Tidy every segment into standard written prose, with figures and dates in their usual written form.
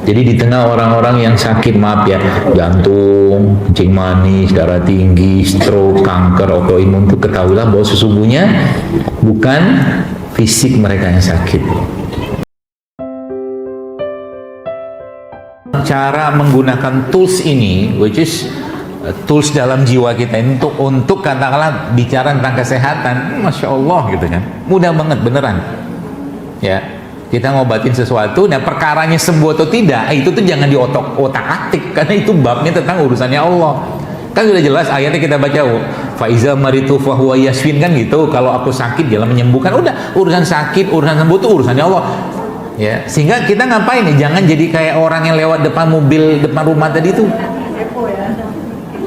Jadi di tengah orang-orang yang sakit, maaf ya, jantung, kencing manis, darah tinggi, stroke, kanker, autoimun, itu ketahuilah bahwa sesungguhnya bukan fisik mereka yang sakit. Cara menggunakan tools ini, which is tools dalam jiwa kita untuk katakanlah bicara tentang kesehatan, masya Allah gitu kan, mudah banget beneran. Ya, kita ngobatin sesuatu, nah perkaranya sembuh atau tidak, itu tuh jangan diotak-atik, karena itu babnya tentang urusannya Allah. Kan sudah jelas ayatnya kita baca, faiza maritu fahuwa yasfin, kan gitu. Kalau aku sakit dia menyembuhkan, udah urusan sakit, urusan sembuh itu urusannya Allah. Ya, sehingga kita ngapain nih? Jangan jadi kayak orang yang lewat depan mobil depan rumah tadi tuh.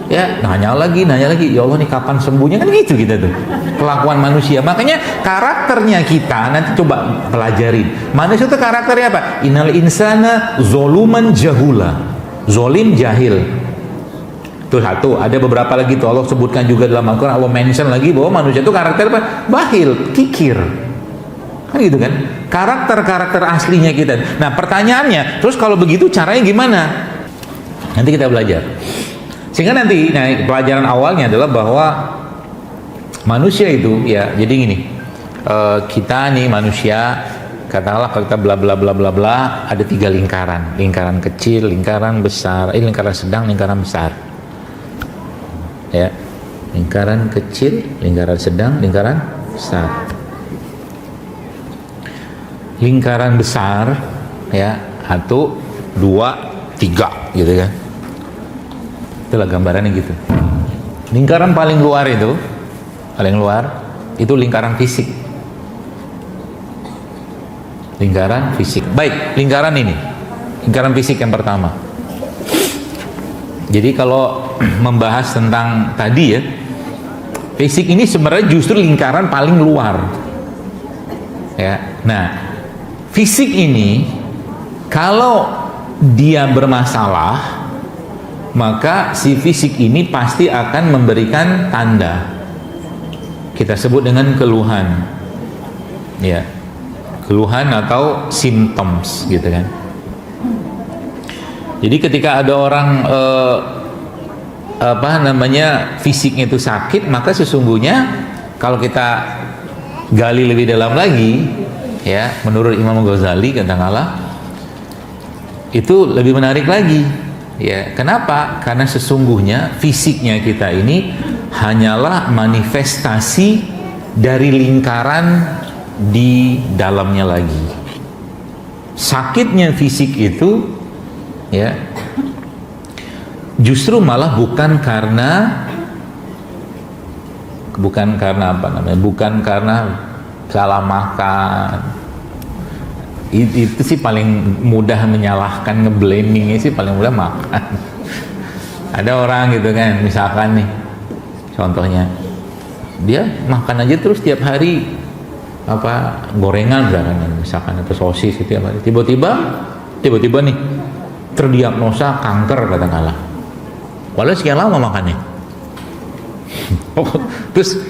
Ya, nanya lagi, ya Allah nih kapan sembuhnya, kan gitu kita tuh. Kelakuan manusia. Makanya karakternya kita nanti coba pelajarin. Manusia itu karakternya apa? Innal insana zoluman jahula. Zolim, jahil. Itu satu. Ada beberapa lagi tuh Allah sebutkan juga dalam Al-Quran. Allah mention lagi bahwa manusia itu karakter apa? Bahil, kikir. Kan gitu kan? Karakter aslinya kita. Nah pertanyaannya, terus kalau begitu caranya gimana? Nanti kita belajar. Sehingga nanti, nah pelajaran awalnya adalah bahwa manusia itu ya, jadi gini, kita nih manusia, katakanlah kalau kita bla bla bla bla bla, ada 3 lingkaran, lingkaran kecil, lingkaran besar, lingkaran sedang, lingkaran besar. Ya, lingkaran kecil, lingkaran sedang, lingkaran besar. Lingkaran besar ya, 1, 2, 3 gitu kan. Itulah gambarannya gitu. Lingkaran paling luar itu lingkaran fisik. Lingkaran fisik. Baik, lingkaran ini. Lingkaran fisik yang pertama. Jadi kalau membahas tentang tadi ya, fisik ini sebenarnya justru lingkaran paling luar. Ya. Nah, fisik ini kalau dia bermasalah, maka si fisik ini pasti akan memberikan tanda, kita sebut dengan keluhan, ya, keluhan atau symptoms gitu kan. Jadi ketika ada orang fisiknya itu sakit, maka sesungguhnya kalau kita gali lebih dalam lagi, ya, menurut Imam Ghazali katakanlah, itu lebih menarik lagi. Ya, kenapa? Karena sesungguhnya fisiknya kita ini hanyalah manifestasi dari lingkaran di dalamnya lagi. Sakitnya fisik itu ya justru malah bukan karena bukan karena salah makan. Itu sih paling mudah menyalahkan, ngeblamingnya sih paling mudah makan. Ada orang gitu kan, misalkan nih contohnya, dia makan aja terus tiap hari gorengan misalkan atau sosis itu tiap hari, tiba-tiba nih terdiagnosa kanker katakanlah, walau sekian lama makannya. Terus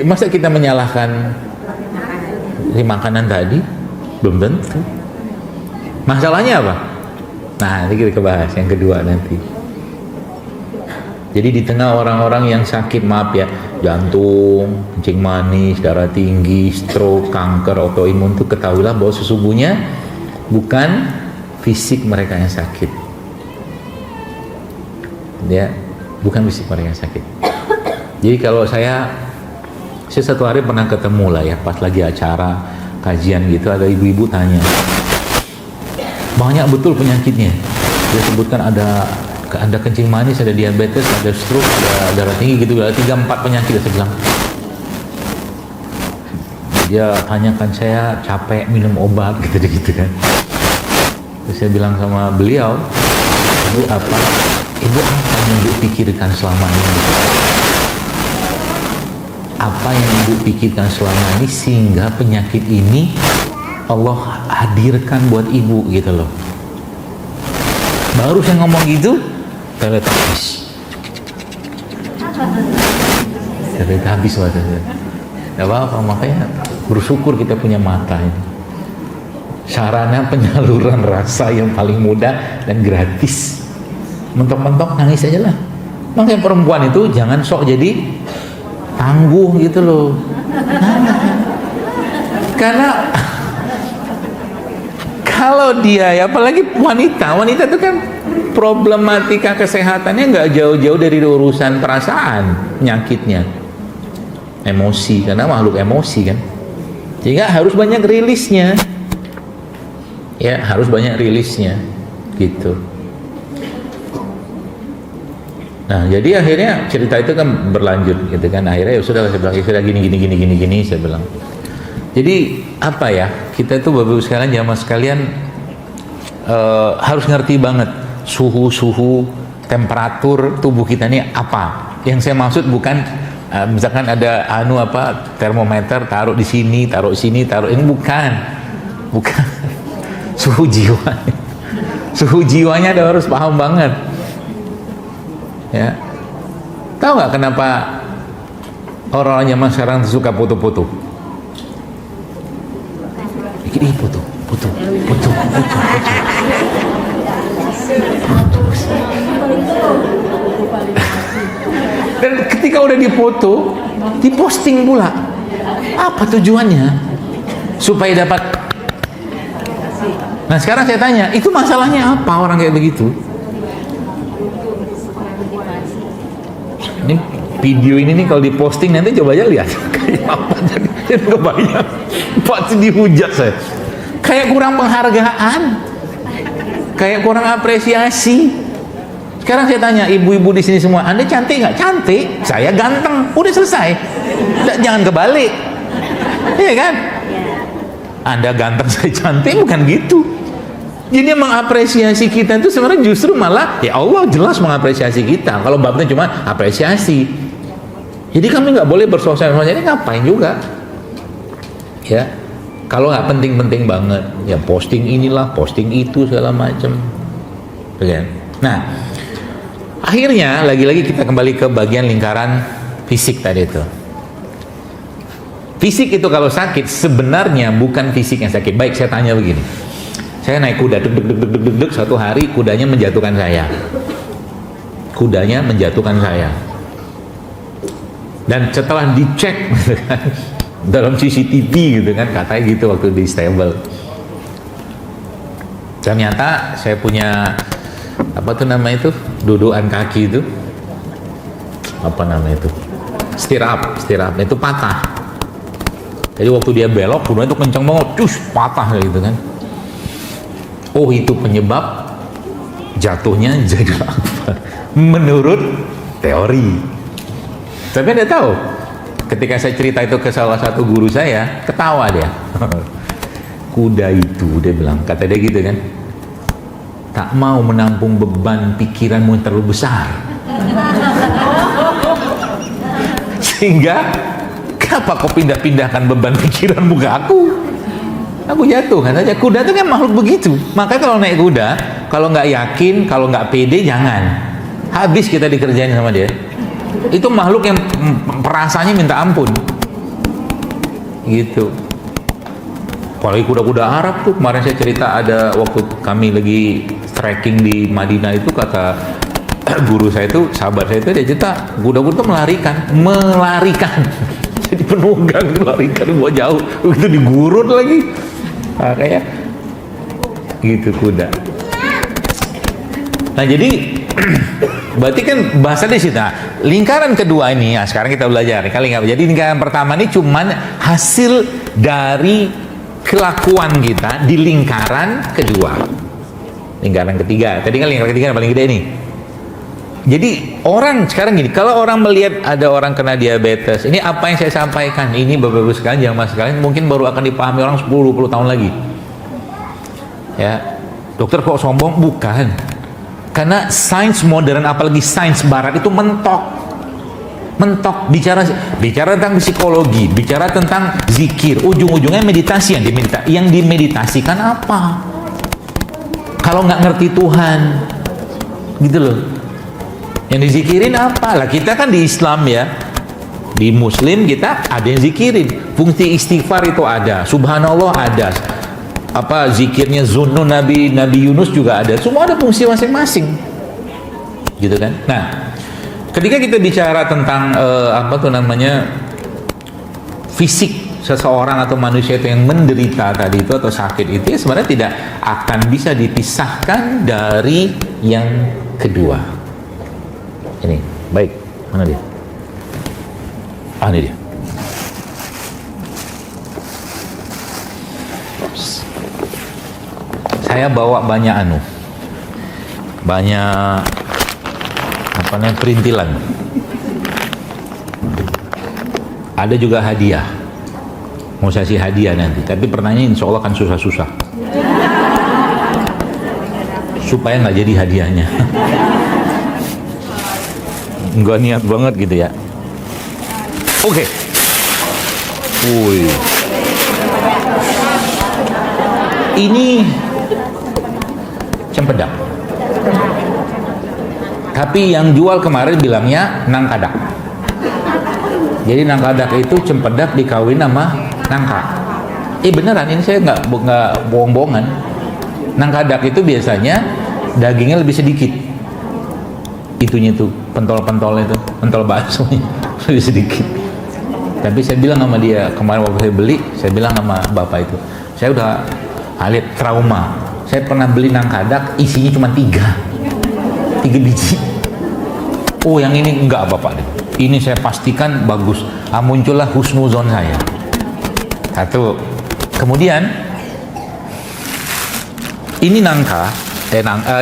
masa kita menyalahkan si makanan tadi? Belum tentu. Masalahnya apa? Nah, nanti kita bahas yang kedua nanti. Jadi di tengah orang-orang yang sakit, maaf ya, jantung, kencing manis, darah tinggi, stroke, kanker, autoimun, itu ketahuilah bahwa sesungguhnya bukan fisik mereka yang sakit. Ya, bukan fisik mereka yang sakit. Jadi kalau saya satu hari pernah ketemu lah ya, pas lagi acara kajian gitu, ada ibu-ibu tanya, banyak betul penyakitnya. Dia sebutkan ada kencing manis, ada diabetes, ada stroke, ada darah tinggi gitu, ada 3-4 penyakit. Saya bilang, dia tanyakan saya capek minum obat gitu kan. Terus saya bilang sama beliau, ibu apa yang ibu pikirkan selama ini? Apa yang ibu pikirkan selama ini sehingga penyakit ini Allah hadirkan buat ibu gitu loh. Baru saya ngomong gitu, terlihat habis waktu itu. Gak apa-apa, makanya bersyukur kita punya mata ini. sarana penyaluran rasa yang paling mudah dan gratis. Mentok-mentok nangis aja lah. Makanya perempuan itu jangan sok jadi tangguh gitu loh. Karena kalau dia ya, apalagi wanita itu kan problematika kesehatannya nggak jauh-jauh dari urusan perasaan, penyakitnya, emosi, karena makhluk emosi kan. Sehingga harus banyak rilisnya, ya harus banyak rilisnya, gitu. Nah, jadi akhirnya cerita itu kan berlanjut, gitu kan. Akhirnya ya sudah, saya bilang, ya sudah gini, saya bilang. Jadi apa ya? Kita itu Bapak Ibu sekalian, jamaah sekalian, harus ngerti banget suhu, temperatur tubuh kita ini apa. Yang saya maksud bukan misalkan ada termometer taruh di sini, taruh ini, bukan. Suhu jiwa. Suhu jiwanya ada, harus paham banget. Ya, tahu nggak kenapa orang-orang zaman sekarang suka foto-foto? Ini foto. Dan ketika udah dipoto, diposting pula. Apa tujuannya? Supaya dapat. Nah, sekarang saya tanya, itu masalahnya apa orang kayak begitu? Ini video ini nih kalau diposting nanti coba aja lihat kayak apa, jadi kebayang pasti dihujat saya, kayak kurang penghargaan, kayak kurang apresiasi. Sekarang saya tanya ibu-ibu di sini semua, Anda cantik nggak? Cantik, saya ganteng, udah selesai. Jangan kebalik, iya kan? Anda ganteng, saya cantik, bukan gitu. Jadi mengapresiasi kita itu sebenarnya justru malah, ya Allah jelas mengapresiasi kita. Kalau babnya cuma apresiasi, jadi kami nggak boleh bersosial. Jadi ngapain juga? Ya, kalau nggak penting-penting banget, ya posting inilah, posting itu segala macam. Nah, akhirnya lagi-lagi kita kembali ke bagian lingkaran fisik tadi itu. Fisik itu kalau sakit sebenarnya bukan fisik yang sakit. Baik, saya tanya begini. Saya naik kuda, deg, satu hari kudanya menjatuhkan saya. Dan setelah dicek dalam CCTV gitu kan, katanya gitu waktu di stable. Ternyata saya punya dudukan kaki itu. Stirap itu patah. Jadi waktu dia belok, kudanya itu kencang banget, patah gitu kan. Oh, itu penyebab jatuhnya jadi apa? Menurut teori. Tapi Anda tahu, ketika saya cerita itu ke salah satu guru saya, ketawa dia. Kuda itu, dia bilang, kata dia gitu kan, tak mau menampung beban pikiranmu yang terlalu besar. Sehingga, kenapa kau pindah-pindahkan beban pikiranmu ke aku? Aku jatuh, katanya. Kuda itu kan makhluk begitu. Makanya kalau naik kuda, kalau nggak yakin, kalau nggak pede, jangan. Habis kita dikerjain sama dia. Itu makhluk yang perasaannya minta ampun. Gitu. Apalagi kuda-kuda Arab tuh. Kemarin saya cerita ada waktu kami lagi trekking di Madinah itu, kata guru saya itu, sahabat saya itu, dia cerita kuda-kuda itu melarikan. Jadi penunggang melarikan buat jauh. Begitu digurut lagi. Kayak gitu kuda. Nah, jadi berarti kan bahasa di situ. Nah, lingkaran kedua ini, nah sekarang kita belajar. Jadi lingkaran pertama ini cuman hasil dari kelakuan kita di lingkaran kedua. Lingkaran ketiga. Tadi kan lingkaran ketiga yang paling gede ini. Jadi orang sekarang gini, kalau orang melihat ada orang kena diabetes, ini apa yang saya sampaikan, ini Bapak-Ibu sekalian, jamaah sekalian, mungkin baru akan dipahami orang 10-20 tahun lagi. Ya, dokter kok sombong? Bukan. Karena sains modern, apalagi sains barat itu mentok, bicara tentang psikologi, bicara tentang zikir, ujung-ujungnya meditasi. Yang dimeditasikan apa? Kalau nggak ngerti Tuhan, gitu loh. Yang dizikirin apa? Lah kita kan di Islam ya, di Muslim kita ada yang zikirin. Fungsi istighfar itu ada, subhanallah ada, apa zikirnya Zunnun Nabi Yunus juga ada. Semua ada fungsi masing-masing, gitu kan. Nah, ketika kita bicara tentang fisik seseorang atau manusia itu yang menderita tadi itu atau sakit itu, ya sebenarnya tidak akan bisa dipisahkan dari yang kedua. Ini baik, mana dia? Ini dia. Saya bawa banyak perintilan. Ada juga hadiah. Mau saya kasih hadiah nanti, tapi pertanyaan insya Allah akan susah-susah supaya nggak jadi hadiahnya. Nggak niat banget gitu ya. Oke. Wih. Ini cempedak, tapi yang jual kemarin bilangnya nangkadak. Jadi nangkadak itu cempedak dikawin sama nangka. Beneran, ini saya nggak bohong-bohongan. Nangkadak itu biasanya dagingnya lebih sedikit. Itunya tuh pentol-pentol itu, pentol baksonya lebih sedikit. Tapi saya bilang sama dia kemarin waktu saya beli, saya bilang sama bapak itu, saya udah lihat trauma. Saya pernah beli nangkadak, isinya cuma 3 biji. Oh, yang ini enggak bapak deh. Ini saya pastikan bagus. Muncullah husnuzon saya. Satu. Kemudian ini nangka,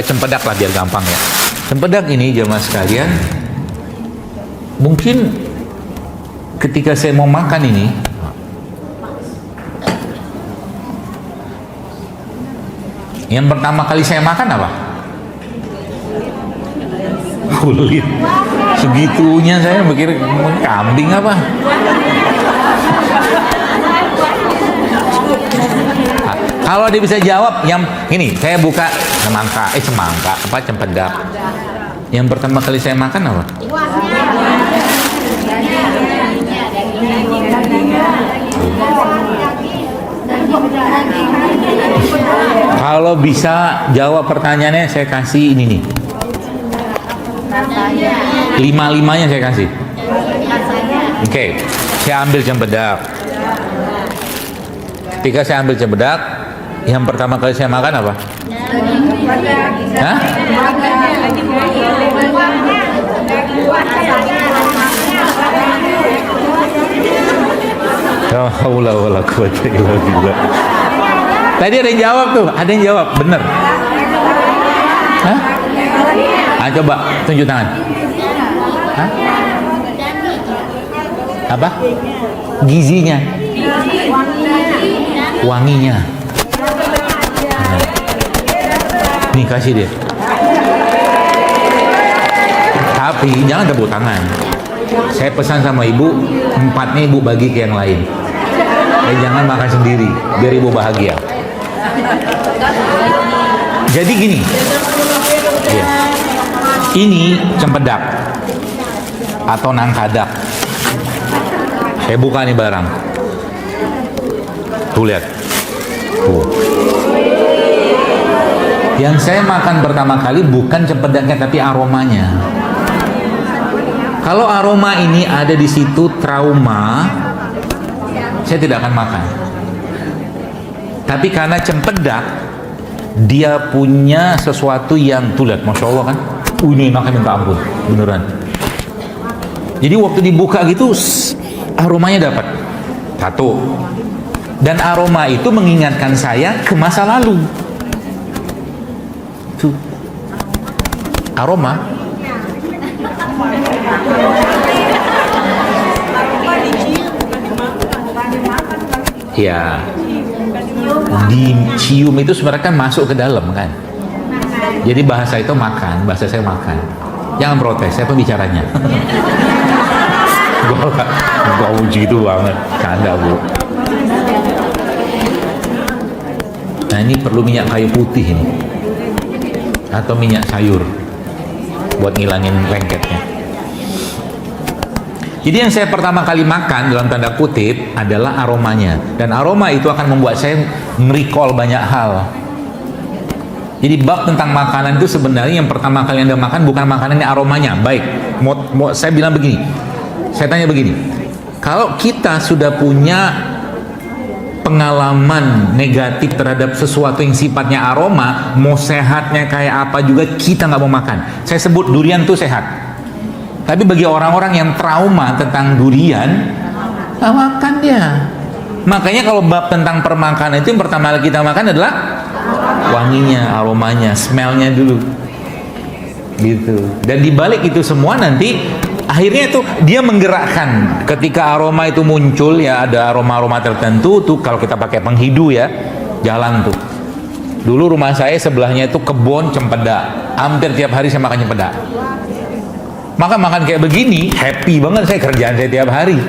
cempedak lah biar gampang ya. Cempedak ini jemaah sekalian, mungkin ketika saya mau makan ini, yang pertama kali saya makan apa? Kulit. Segitunya saya mikir kambing apa? Kalau dia bisa jawab, yang ini saya buka cempedak. Yang pertama kali saya makan apa? Kalau bisa jawab pertanyaannya, saya kasih ini nih. 5-5-nya saya kasih. Oke, saya ambil cempedak. Ketika saya ambil cempedak, yang pertama kali saya makan apa? Hah? La haula wala quwwata illa billah. Tadi ada yang jawab tuh, ada yang jawab, bener. Hah? Coba tunjuk tangan. Hah? Apa? Gizinya. Wanginya. Nih kasih dia. Tapi jangan tepuk tangan. Saya pesan sama ibu, 4-nya ibu bagi ke yang lain. Jangan makan sendiri, biar ibu bahagia. Jadi gini. Ya. Ini cempedak atau nangkadak. Saya buka nih barang. Tuh lihat. Tuh. Yang saya makan pertama kali bukan cempedaknya tapi aromanya. Kalau aroma ini ada di situ trauma, saya tidak akan makan. Tapi karena cempedak, dia punya sesuatu yang tuh lihat, masya Allah kan. Ini enaknya minta ampun, beneran. Jadi waktu dibuka gitu, aromanya dapat. Satu. Dan aroma itu mengingatkan saya ke masa lalu. Tuh. Aroma. Ya. Dicium itu sebenarnya kan masuk ke dalam kan. Jadi bahasa itu makan, bahasa saya makan. Jangan protes, saya pembicaranya. Gua uji itu banget, canda bu. Nah ini perlu minyak kayu putih ini, atau minyak sayur, buat ngilangin lengketnya. Jadi yang saya pertama kali makan dalam tanda kutip adalah aromanya. Dan aroma itu akan membuat saya nge-recall banyak hal. Jadi bab tentang makanan itu sebenarnya yang pertama kali Anda makan bukan makanannya, aromanya. Baik, saya bilang begini. Saya tanya begini. Kalau kita sudah punya pengalaman negatif terhadap sesuatu yang sifatnya aroma, mau sehatnya kayak apa juga kita nggak mau makan. Saya sebut durian itu sehat. Tapi bagi orang-orang yang trauma tentang durian, nggak makan dia. Makanya kalau bab tentang permakanan itu yang pertama kali kita makan adalah wanginya, aromanya, smellnya dulu. Gitu. Dan dibalik itu semua nanti akhirnya itu dia menggerakkan. Ketika aroma itu muncul, ya ada aroma-aroma tertentu tuh, kalau kita pakai penghidu ya, jalan tuh. Dulu rumah saya sebelahnya itu kebun cempedak. Hampir tiap hari saya makan cempedak. Maka makan kayak begini, happy banget saya, kerjaan saya tiap hari.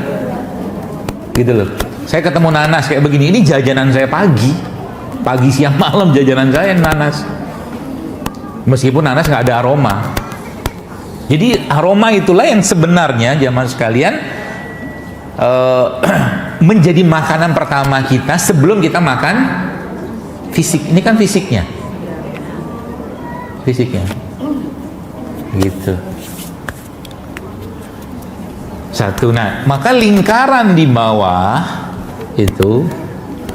Gitu loh. Saya ketemu nanas kayak begini, ini jajanan saya pagi. Pagi, siang, malam jajanan saya nanas. Meskipun nanas nggak ada aroma. Jadi aroma itulah yang sebenarnya jamaah sekalian menjadi makanan pertama kita sebelum kita makan fisik. Ini kan fisiknya. Fisiknya. Gitu. Satu. Nah, maka lingkaran di bawah itu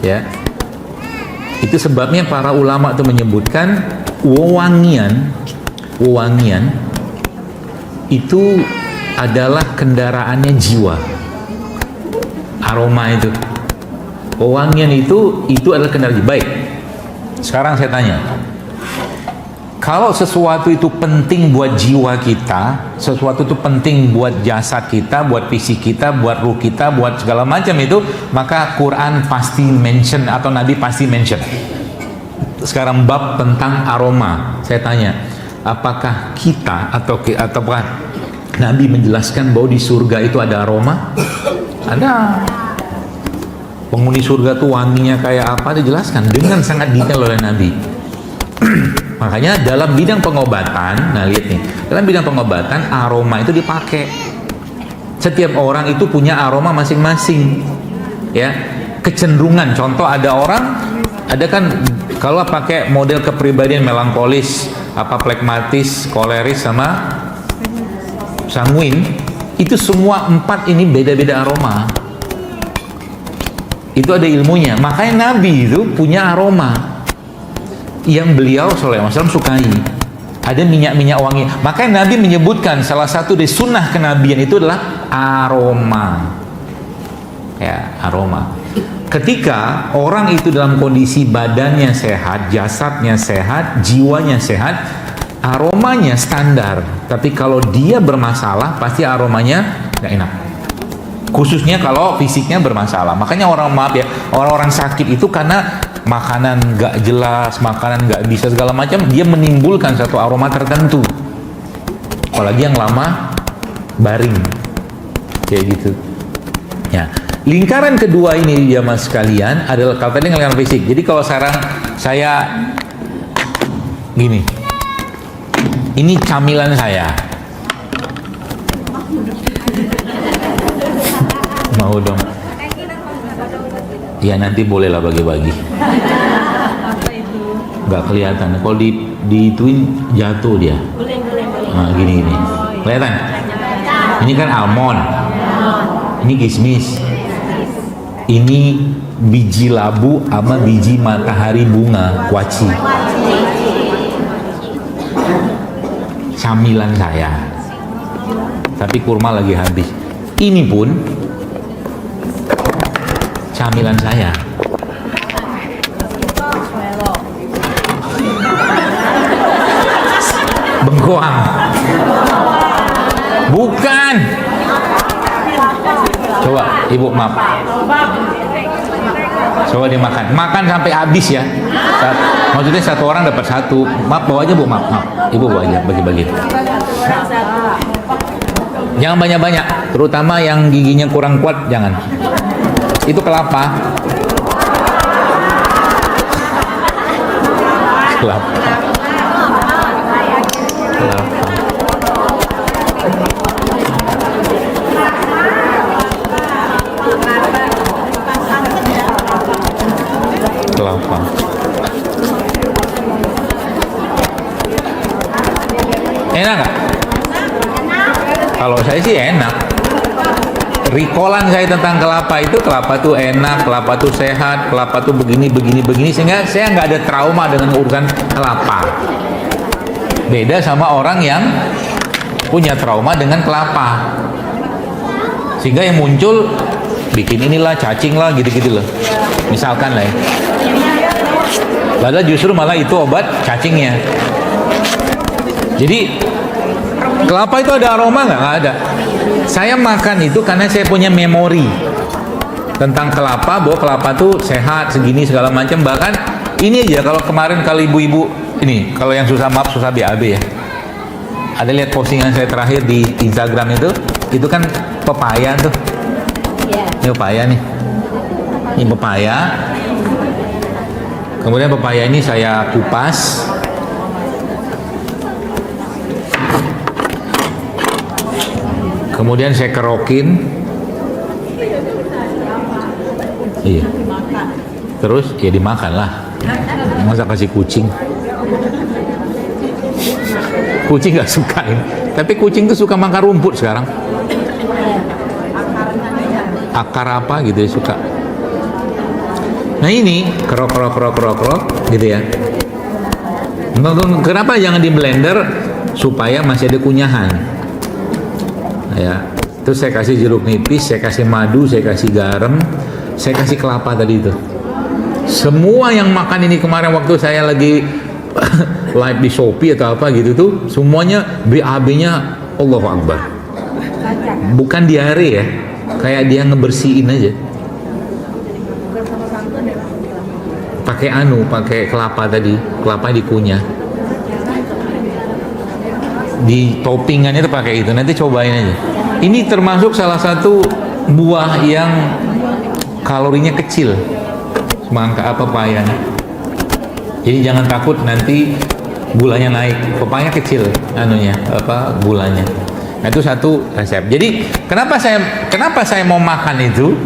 ya. Itu sebabnya para ulama itu menyebutkan wewangian itu adalah kendaraannya jiwa. Aroma itu, wewangian itu adalah kendaraan jiwa. Baik, sekarang saya tanya, kalau sesuatu itu penting buat jiwa kita, sesuatu itu penting buat jasad kita, buat fisik kita, buat ruh kita, buat segala macam itu, maka Quran pasti mention atau Nabi pasti mention. Sekarang bab tentang aroma, saya tanya, apakah kita ataukah Nabi menjelaskan bahwa di surga itu ada aroma? Ada. Penghuni surga tuh wanginya kayak apa dijelaskan dengan sangat detail oleh Nabi. Makanya dalam bidang pengobatan, nah lihat nih, dalam bidang pengobatan aroma itu dipakai. Setiap orang itu punya aroma masing-masing, ya. Kecenderungan, contoh ada orang, ada kan kalau pakai model kepribadian melankolis, phlegmatis, koleris sama sanguin, itu semua empat ini beda-beda aroma. Itu ada ilmunya. Makanya Nabi itu punya aroma yang beliau sallallahu alaihi wasallam sukai. Ada minyak-minyak wangi. Makanya Nabi menyebutkan salah satu dari sunnah kenabian itu adalah aroma. Ya, aroma. Ketika orang itu dalam kondisi badannya sehat, jasadnya sehat, jiwanya sehat, aromanya standar. Tapi kalau dia bermasalah, pasti aromanya nggak enak. Khususnya kalau fisiknya bermasalah. Makanya orang-orang sakit itu karena makanan nggak jelas, makanan nggak bisa segala macam, dia menimbulkan satu aroma tertentu. Apalagi yang lama baring, kayak gitu. Ya, lingkaran kedua ini jamaah sekalian adalah kalau tadi lingkaran fisik. Jadi kalau sekarang saya gini, ini camilan saya. Mau dong? Ya nanti bolehlah bagi-bagi. Nggak kelihatan. Kalau diituin jatuh dia. Nah gini. Kelihatan? Ini kan almond. Ini kismis. Ini biji labu sama biji matahari bunga kuaci. Camilan saya. Tapi kurma lagi habis. Ini pun camilan saya. Bengkoang. Bukan. Coba ibu maaf. Coba dimakan. Makan sampai habis ya. Maksudnya satu orang dapat satu. Maaf, bawa aja bu, maaf. Ibu bawa aja, bagi-bagi. Jangan banyak-banyak, terutama yang giginya kurang kuat jangan. Itu kelapa. Kelapa. Enak nggak? Kalau saya sih enak. Rikolan saya tentang kelapa itu, kelapa tuh enak, kelapa tuh sehat, kelapa tuh begini, sehingga saya nggak ada trauma dengan urusan kelapa. Beda sama orang yang punya trauma dengan kelapa, sehingga yang muncul bikin inilah, cacing lah, gitu-gitu loh. Misalkan lah ya. Padahal justru malah itu obat cacingnya. Jadi kelapa itu ada aroma nggak? Nggak ada. Saya makan itu karena saya punya memori tentang kelapa, bahwa kelapa tuh sehat, segini segala macam. Bahkan ini aja, kalau kemarin kalau ibu-ibu ini, kalau yang susah maaf susah BAB ya. Ada lihat postingan saya terakhir di Instagram itu kan pepaya tuh. Ini pepaya nih. Ini pepaya. Kemudian pepaya ini saya kupas. Kemudian saya kerokin. Iya. Terus ya dimakan lah. Masa kasih kucing? Kucing gak suka ini. Tapi kucing tuh suka makan rumput sekarang. Akar apa gitu ya suka. Nah ini kerok gitu ya. Kenapa jangan di blender? Supaya masih ada kunyahan. Ya, terus saya kasih jeruk nipis, saya kasih madu, saya kasih garam, saya kasih kelapa tadi itu. Semua yang makan ini kemarin waktu saya lagi live di Shopee atau apa gitu tuh, semuanya BAB-nya Allahu Akbar. Bukan diare ya, kayak dia ngebersihin aja. Pakai kelapa tadi, kelapa dikunyah. Di toppingannya itu pakai itu, nanti cobain aja. Ini termasuk salah satu buah yang kalorinya kecil, semangka pepaya. Jadi jangan takut nanti gulanya naik. Pepaya kecil gulanya. Nah, itu satu resep. Jadi kenapa saya mau makan itu?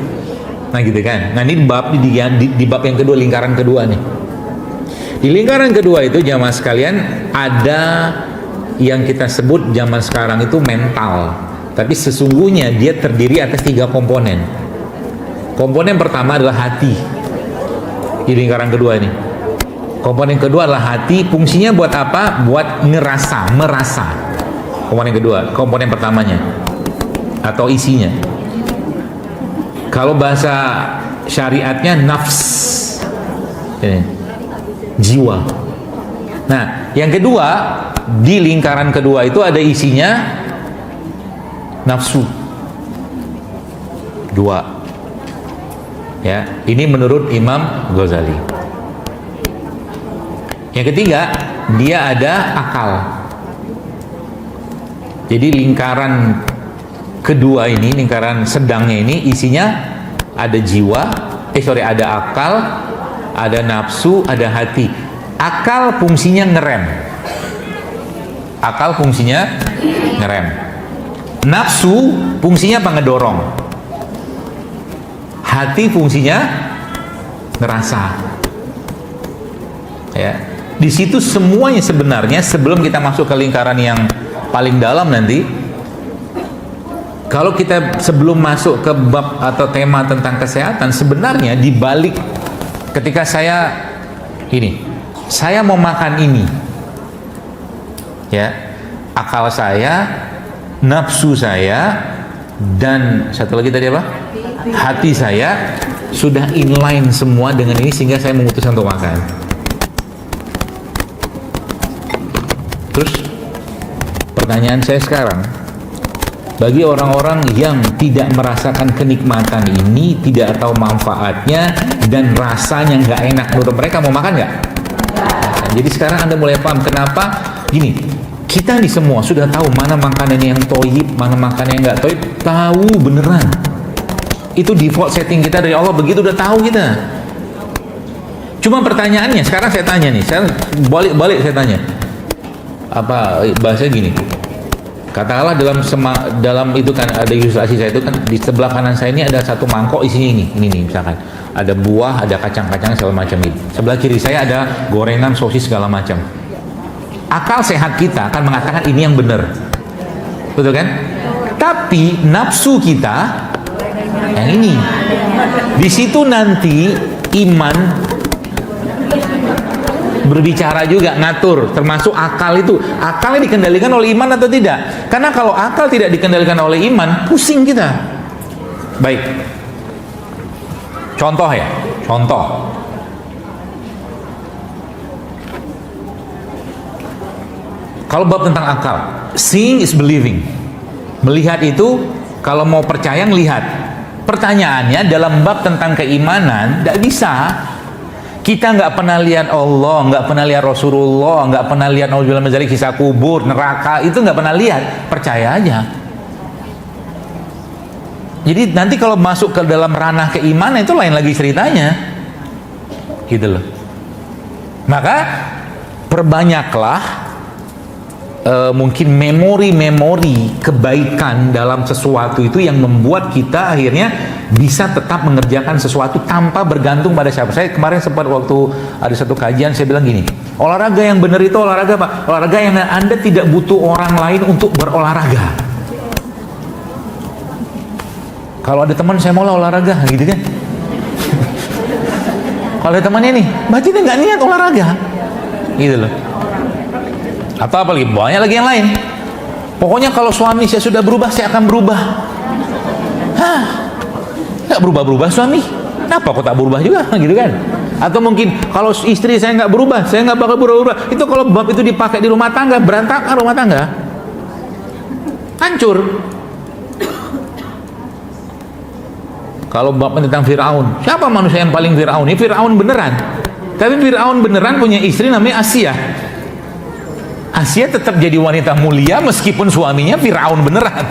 Nah gitu kan. Nah ini di bab yang kedua, lingkaran kedua nih. Di lingkaran kedua itu jamaah sekalian ada yang kita sebut zaman sekarang itu mental, tapi sesungguhnya dia terdiri atas 3 komponen. Komponen pertama adalah hati di lingkaran kedua ini. Komponen kedua adalah hati, fungsinya buat apa? Buat merasa. Komponen kedua, komponen pertamanya atau isinya. Kalau bahasa syariatnya nafs, jiwa. Nah, yang kedua, di lingkaran kedua itu ada isinya nafsu. 2. Ya, ini menurut Imam Ghazali. Yang ketiga, dia ada akal. Jadi lingkaran kedua ini, lingkaran sedangnya ini isinya ada jiwa, ada akal, ada nafsu, ada hati. Akal fungsinya ngerem. Nafsu fungsinya apa? Ngedorong. Hati fungsinya ngerasa. Ya, di situ semuanya sebenarnya, sebelum kita masuk ke lingkaran yang paling dalam nanti, kalau kita sebelum masuk ke bab atau tema tentang kesehatan, sebenarnya di balik ketika saya mau makan ini, ya, akal saya, nafsu saya, dan satu lagi tadi apa? Hati saya sudah inline semua dengan ini sehingga saya memutuskan untuk makan. Terus pertanyaan saya sekarang, bagi orang-orang yang tidak merasakan kenikmatan ini, tidak tahu manfaatnya dan rasanya nggak enak menurut mereka, mau makan nggak? Jadi sekarang Anda mulai paham kenapa gini. Kita nih semua sudah tahu mana makanan yang toyib, mana makanan yang nggak toyib, tahu beneran. Itu default setting kita dari Allah, begitu udah tahu kita. Cuma pertanyaannya, sekarang saya tanya nih, saya balik saya tanya. Apa bahasa gini? Katakanlah dalam itu kan ada ilustrasi saya itu kan di sebelah kanan saya ini ada satu mangkok isinya ini nih misalkan. Ada buah, ada kacang-kacang segala macam itu. Sebelah kiri saya ada gorengan, sosis segala macam. akal sehat kita akan mengatakan ini yang benar, betul kan? Tapi nafsu kita yang ini. Di situ nanti iman berbicara juga, ngatur, termasuk akal itu. Akalnya dikendalikan oleh iman atau tidak? Karena kalau akal tidak dikendalikan oleh iman, pusing kita. Baik. Contoh ya, contoh. Kalau bab tentang akal, seeing is believing. Melihat itu, kalau mau percaya ngelihat. Pertanyaannya dalam bab tentang keimanan, tidak bisa. Kita nggak pernah lihat Allah, nggak pernah lihat Rasulullah, nggak pernah lihat naudzubillah min dzalik, siksa kubur, neraka, itu nggak pernah lihat. Percaya aja. Jadi nanti kalau masuk ke dalam ranah keimanan itu lain lagi ceritanya, gitu loh. Maka perbanyaklah mungkin memori-memori kebaikan dalam sesuatu itu yang membuat kita akhirnya bisa tetap mengerjakan sesuatu tanpa bergantung pada siapa. Saya kemarin sempat waktu ada satu kajian, saya bilang gini, olahraga yang benar itu olahraga apa? Olahraga yang Anda tidak butuh orang lain untuk berolahraga. Kalau ada teman, saya mau olahraga, gitu kan? Kalau ada temannya nih, berarti dia nggak niat olahraga, gitu loh. Atau apa lagi? Banyak lagi yang lain. Pokoknya kalau suami saya sudah berubah, saya akan berubah. Hah? Nggak berubah-berubah suami? Kenapa kok tak berubah juga? Gitu kan? Atau mungkin kalau istri saya nggak berubah, saya nggak bakal berubah. Itu kalau bab itu dipakai di rumah tangga, berantakan rumah tangga. Hancur. Kalau bab tentang Fir'aun, siapa manusia yang paling Fir'aun? Ini Fir'aun beneran. Tapi Fir'aun beneran punya istri namanya Asia. Asia tetap jadi wanita mulia meskipun suaminya Fir'aun beneran.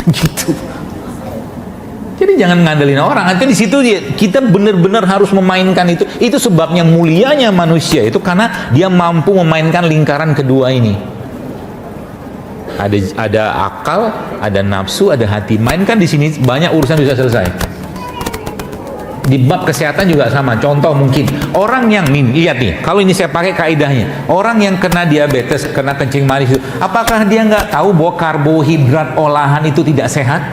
Gitu. Jadi jangan ngandelin orang. Nanti di situ kita benar-benar harus memainkan itu. Itu sebabnya mulianya manusia itu karena dia mampu memainkan lingkaran kedua ini. Ada akal, ada nafsu, ada hati. Mainkan di sini banyak urusan bisa selesai. Di bab kesehatan juga sama. Contoh mungkin orang yang lihat nih, kalau ini saya pakai kaidahnya, orang yang kena diabetes, kena kencing manis itu, apakah dia nggak tahu bahwa karbohidrat olahan itu tidak sehat?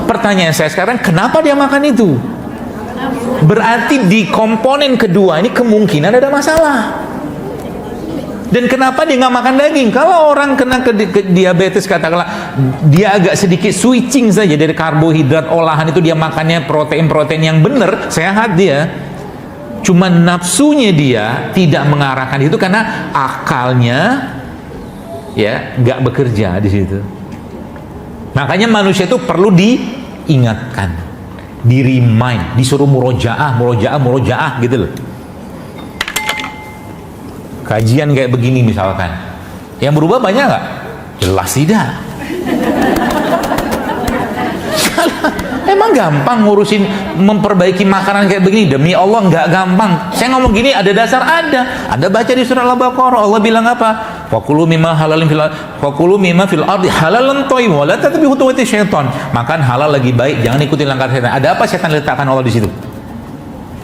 Pertanyaan saya sekarang, kenapa dia makan itu? Berarti di komponen kedua ini kemungkinan ada masalah. Dan kenapa dia nggak makan daging? Kalau orang kena ke diabetes, katakanlah dia agak sedikit switching saja dari karbohidrat olahan itu, dia makannya protein-protein yang benar, sehat dia. Cuma nafsunya dia tidak mengarahkan itu karena akalnya ya nggak bekerja di situ. Makanya manusia itu perlu diingatkan, di-remind, disuruh murojaah gitu loh. Kajian kayak begini misalkan, yang berubah banyak nggak? Jelas tidak. Emang gampang ngurusin memperbaiki makanan kayak begini? Demi Allah nggak gampang. Saya ngomong gini ada dasar, ada baca di surah Al-Baqarah, Allah bilang apa? Fakulu mimma fil ardi halalan thayyib wa la tattabi'u khutuwati syaitan. Makan halal lagi baik, jangan ikutin langkah setan. Ada apa setan letakkan Allah di situ?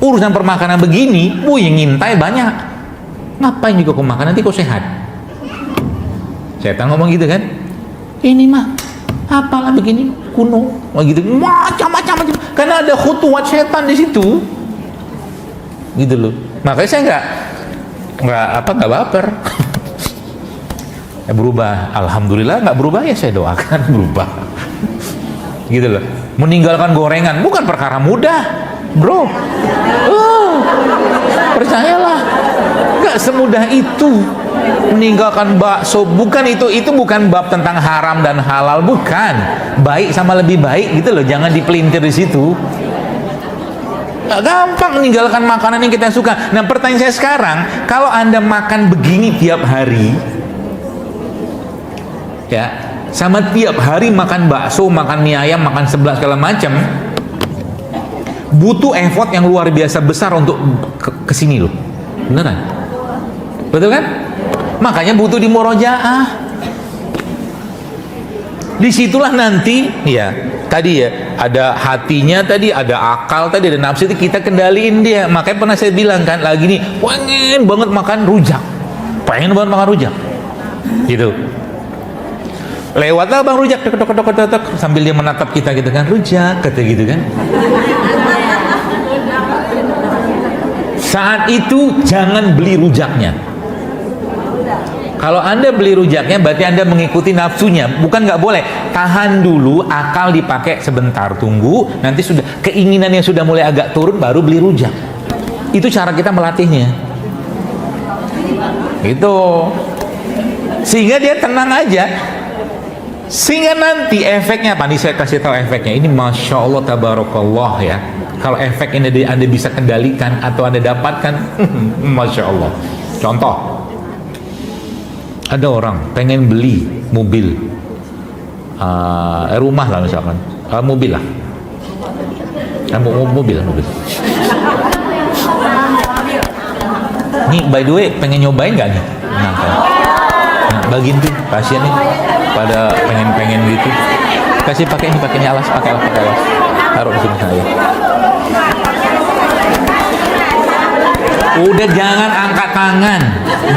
Urusan permakanan begini, yang ngintai banyak. Ngapain juga kau makan, nanti kau sehat. Setan ngomong gitu kan? Ini mah apalah begini kuno, gitu macam-macam. Karena ada khutuwat setan di situ, gitu loh. Makanya saya nggak baper. Ya berubah, alhamdulillah. Nggak berubah ya saya doakan berubah. Gitu loh. Meninggalkan gorengan bukan perkara mudah, bro. Percayalah, nggak semudah itu meninggalkan bakso. Bukan itu bukan bab tentang haram dan halal, bukan. Baik sama lebih baik gitu loh, jangan dipelintir di situ. Nggak gampang meninggalkan makanan yang kita suka. Nah pertanyaan saya sekarang, kalau Anda makan begini tiap hari, ya, sama tiap hari makan bakso, makan mie ayam, makan sebelah segala macam, butuh effort yang luar biasa besar untuk kesini loh, beneran, betul kan? Makanya butuh di murojaah. Disitulah nanti ya, tadi ya ada hatinya, tadi ada akal, tadi ada nafsu, itu kita kendaliin dia. Makanya pernah saya bilang kan, lagi nih pengen banget makan rujak, pengen banget makan rujak gitu. Lewatlah bang rujak, tek, sambil dia menatap kita gitu kan, rujak kata gitu kan. Saat itu jangan beli rujaknya. Kalau Anda beli rujaknya berarti Anda mengikuti nafsunya. Bukan nggak boleh. Tahan dulu, akal dipakai sebentar, tunggu. Nanti sudah keinginan yang sudah mulai agak turun, baru beli rujak. Itu cara kita melatihnya. Itu. Sehingga dia tenang aja. Sehingga nanti efeknya apa? Nih saya kasih tahu efeknya. Ini Masya Allah Tabarakallah ya. Kalau efek ini Anda bisa kendalikan atau Anda dapatkan, Masya Allah. Contoh. Ada orang pengen beli mobil, rumah lah misalkan, mobil lah, mobil. Nih by the way, pengen nyobain nggak nih? Nah, bagiin tuh pasien nih, pada pengen gitu. Kasih pakai ini alas, pakai alas, taruh di sini saya. Udah jangan angkat tangan,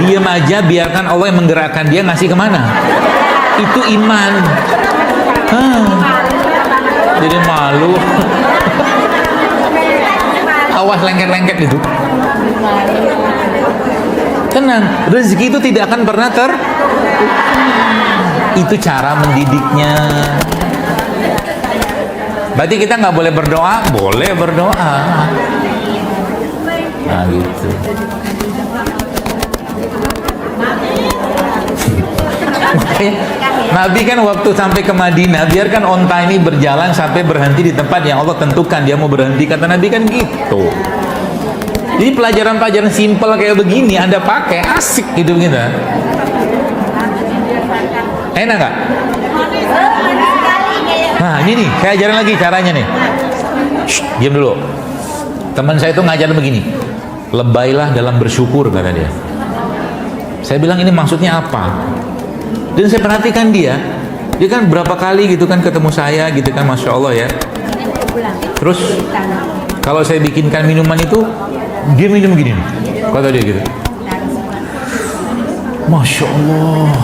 diam aja, biarkan Allah yang menggerakkan dia ngasih kemana. Itu iman. Jadi malu. Awas lengket-lengket gitu. Tenang, rezeki itu tidak akan pernah itu cara mendidiknya. Berarti kita nggak boleh berdoa? Boleh berdoa. Nah gitu. Nabi kan waktu sampai ke Madinah, biarkan onta ini berjalan sampai berhenti di tempat yang Allah tentukan dia mau berhenti. Kata Nabi kan gitu. Jadi pelajaran-pelajaran simpel kayak begini Anda pakai, asik hidup kita. Enak gak? Nah ini nih, saya ajarin lagi caranya nih. Shh, diam dulu. Teman saya itu ngajarin begini, lebailah dalam bersyukur, kata dia. Saya bilang ini maksudnya apa? Dan saya perhatikan dia kan berapa kali gitu kan ketemu saya gitu kan, Masya Allah ya. Terus kalau saya bikinkan minuman itu, dia minum gini, kata dia gitu. Masya Allah,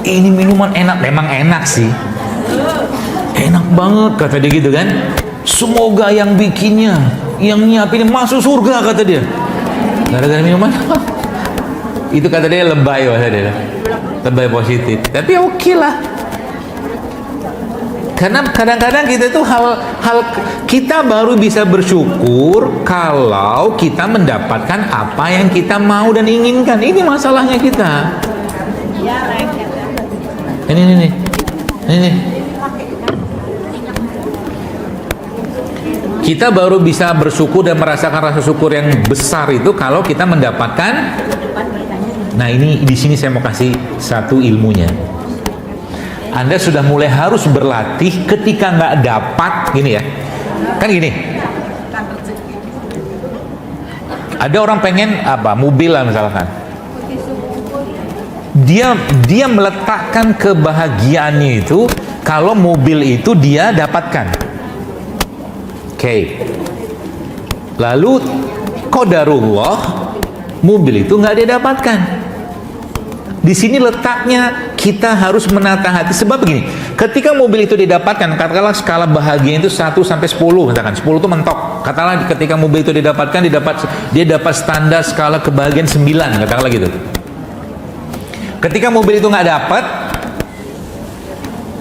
ini minuman enak, memang enak sih, enak banget, kata dia gitu kan. Semoga yang bikinnya, yang nyiapin masuk surga, kata dia. Gara-gara minuman. Itu kata dia lebay, kata dia. Lebay positif. Tapi oke lah. Karena kadang-kadang kita tuh hal kita baru bisa bersyukur kalau kita mendapatkan apa yang kita mau dan inginkan. Ini masalahnya kita. Ini. Kita baru bisa bersyukur dan merasakan rasa syukur yang besar itu kalau kita mendapatkan. Nah ini di sini saya mau kasih satu ilmunya. Anda sudah mulai harus berlatih ketika nggak dapat, gini ya. Kan gini. Ada orang pengen apa? Mobil lah misalkan. Dia meletakkan kebahagiaannya itu kalau mobil itu dia dapatkan. Oke. Lalu qadarullah, mobil itu nggak dia dapatkan. Di sini letaknya kita harus menata hati. Sebab begini, ketika mobil itu didapatkan, katakanlah skala bahagia itu 1 sampai 10, misalkan 10 itu mentok. Katakanlah ketika mobil itu didapatkan, dia dapat standar skala kebahagiaan 9, katakanlah gitu. Ketika mobil itu nggak dapat,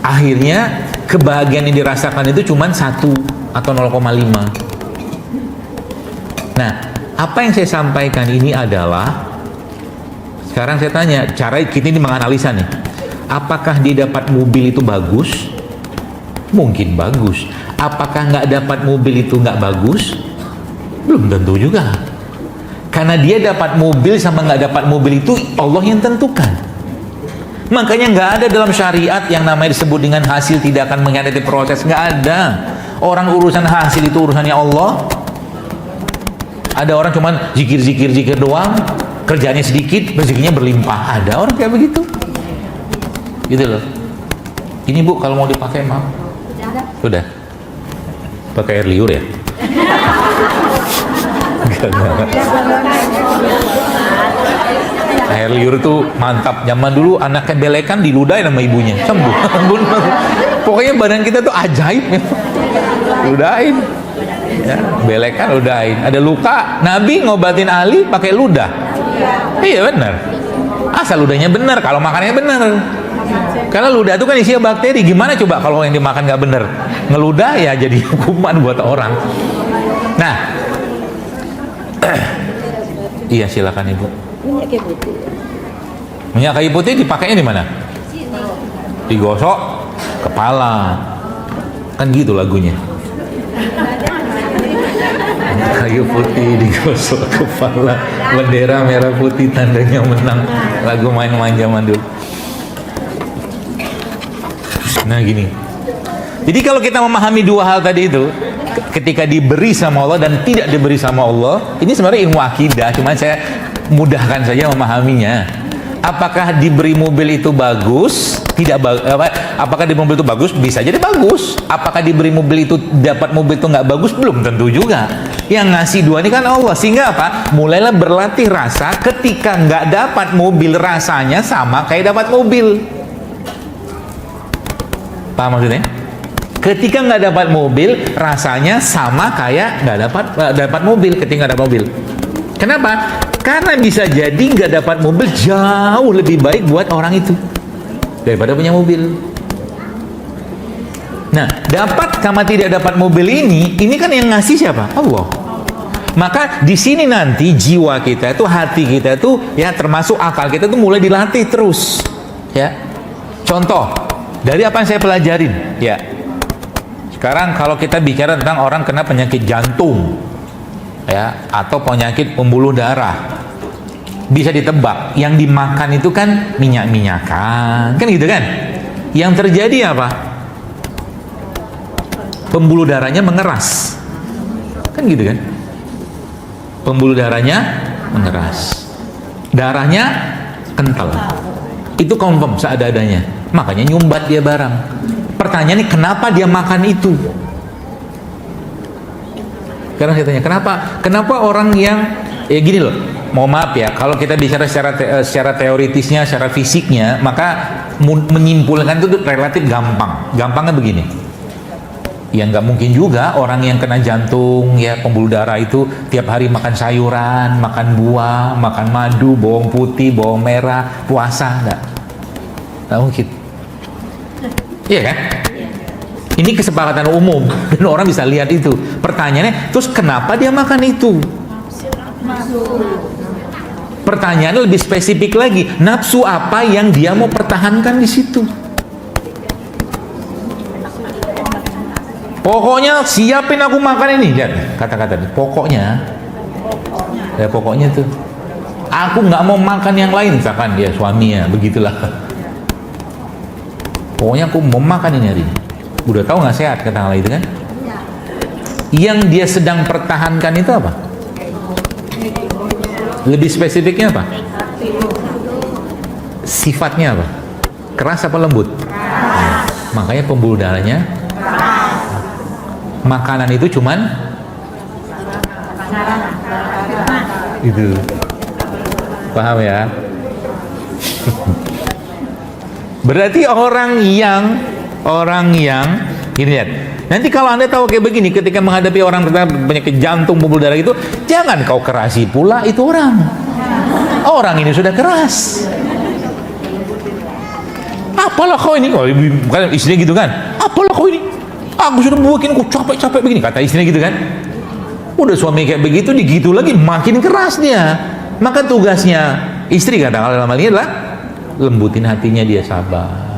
akhirnya kebahagiaan yang dirasakan itu cuma 1 atau 0,5. Nah, apa yang saya sampaikan ini adalah, sekarang saya tanya, cara kita ini menganalisa nih, apakah dia dapat mobil itu bagus? Mungkin bagus. Apakah nggak dapat mobil itu nggak bagus? Belum tentu juga. Karena dia dapat mobil sama nggak dapat mobil itu Allah yang tentukan. Makanya nggak ada dalam syariat yang namanya disebut dengan hasil tidak akan mengkhianati proses. Nggak ada. Orang urusan hasil itu urusannya Allah. Ada orang cuman zikir doang, kerjanya sedikit, rezekinya berlimpah. Ada orang kayak begitu. Gitu loh. Ini Bu, kalau mau dipakai maaf. Sudah. Pakai air liur ya? Enggak. Air liur tuh mantap. Zaman dulu anaknya belekan diludahin sama ibunya, sembuh. Bener. Pokoknya badan kita tuh ajaib ya. Ludahin. Ya, belekan ludahin. Ada luka, Nabi ngobatin Ali pakai ludah. Iya benar. Asal ludahnya benar, kalau makannya benar. Karena ludah itu kan isinya bakteri. Gimana coba kalau yang dimakan nggak benar? Ngeludah ya jadi hukuman buat orang. Nah, iya silakan Ibu. Minyak kayu putih. Minyak kayu putih dipakainya di mana? Digosok kepala. Kan gitu lagunya. Kayu putih digosok kepala, bendera merah putih tandanya menang. Lagu main-main zaman dulu. Nah gini. Jadi kalau kita memahami dua hal tadi itu, ketika diberi sama Allah dan tidak diberi sama Allah, ini sebenarnya ilmu akidah, cuma saya mudahkan saja memahaminya. Apakah diberi mobil itu bagus? Tidak apakah di mobil itu bagus? Bisa jadi bagus. Apakah diberi mobil itu dapat mobil itu nggak bagus? Belum tentu juga. Yang ngasih dua ini kan Allah. Sehingga apa? Mulailah berlatih rasa ketika nggak dapat mobil, rasanya sama kayak dapat mobil. Paham maksudnya? Ketika nggak dapat mobil, rasanya sama kayak nggak dapat mobil ketika nggak dapat mobil. Kenapa? Karena bisa jadi nggak dapat mobil jauh lebih baik buat orang itu daripada punya mobil. Nah, dapat sama tidak dapat mobil ini kan yang ngasih siapa? Allah. Maka di sini nanti jiwa kita itu, hati kita itu, ya termasuk akal kita itu mulai dilatih terus. Ya, contoh dari apa yang saya pelajarin. Ya, sekarang kalau kita bicara tentang orang kena penyakit jantung, ya, atau penyakit pembuluh darah, bisa ditebak yang dimakan itu kan minyak-minyakan, kan gitu kan? Yang terjadi apa? Pembuluh darahnya mengeras, kan gitu kan? Pembuluh darahnya mengeras, darahnya kental, itu confirm seadanya, makanya nyumbat dia barang. Pertanyaannya kenapa dia makan itu? Karena saya tanya kenapa orang yang gini loh, mau maaf ya, kalau kita bicara secara teoritisnya, secara fisiknya, maka menyimpulkan itu relatif gampang. Gampangnya begini, ya nggak mungkin juga orang yang kena jantung, ya pembuluh darah itu tiap hari makan sayuran, makan buah, makan madu, bawang putih, bawang merah, puasa, nggak mungkin. Iya kan? Ini kesepakatan umum dan orang bisa lihat itu. Pertanyaannya, terus kenapa dia makan itu? Pertanyaannya lebih spesifik lagi, nafsu apa yang dia mau pertahankan di situ? Pokoknya siapin aku makan ini. Lihat kata-kata ini. Pokoknya tuh, aku nggak mau makan yang lain, misalkan dia suaminya, begitulah. Pokoknya aku mau makan ini hari ini. Udah tahu nggak sehat kata itu kan? Yang dia sedang pertahankan itu apa? Lebih spesifiknya apa? Sifatnya apa? Keras apa lembut? Makanya pembuluh darahnya. Makanan itu cuman itu. Paham ya? Berarti orang yang gini lihat. Nanti kalau Anda tahu kayak begini, ketika menghadapi orang penyakit jantung, pembuluh darah itu, jangan kau kerasi pula itu orang. Orang ini sudah keras. Apalah kau ini? Oh, bukan istrinya gitu kan? Apalah kau ini? Aku sudah bikin kau capek-capek begini, kata istrinya gitu kan? Udah suami kayak begitu, digitu lagi makin keras dia. Maka tugasnya istri kata kalau dalam hal ini adalah lembutin hatinya, dia sabar.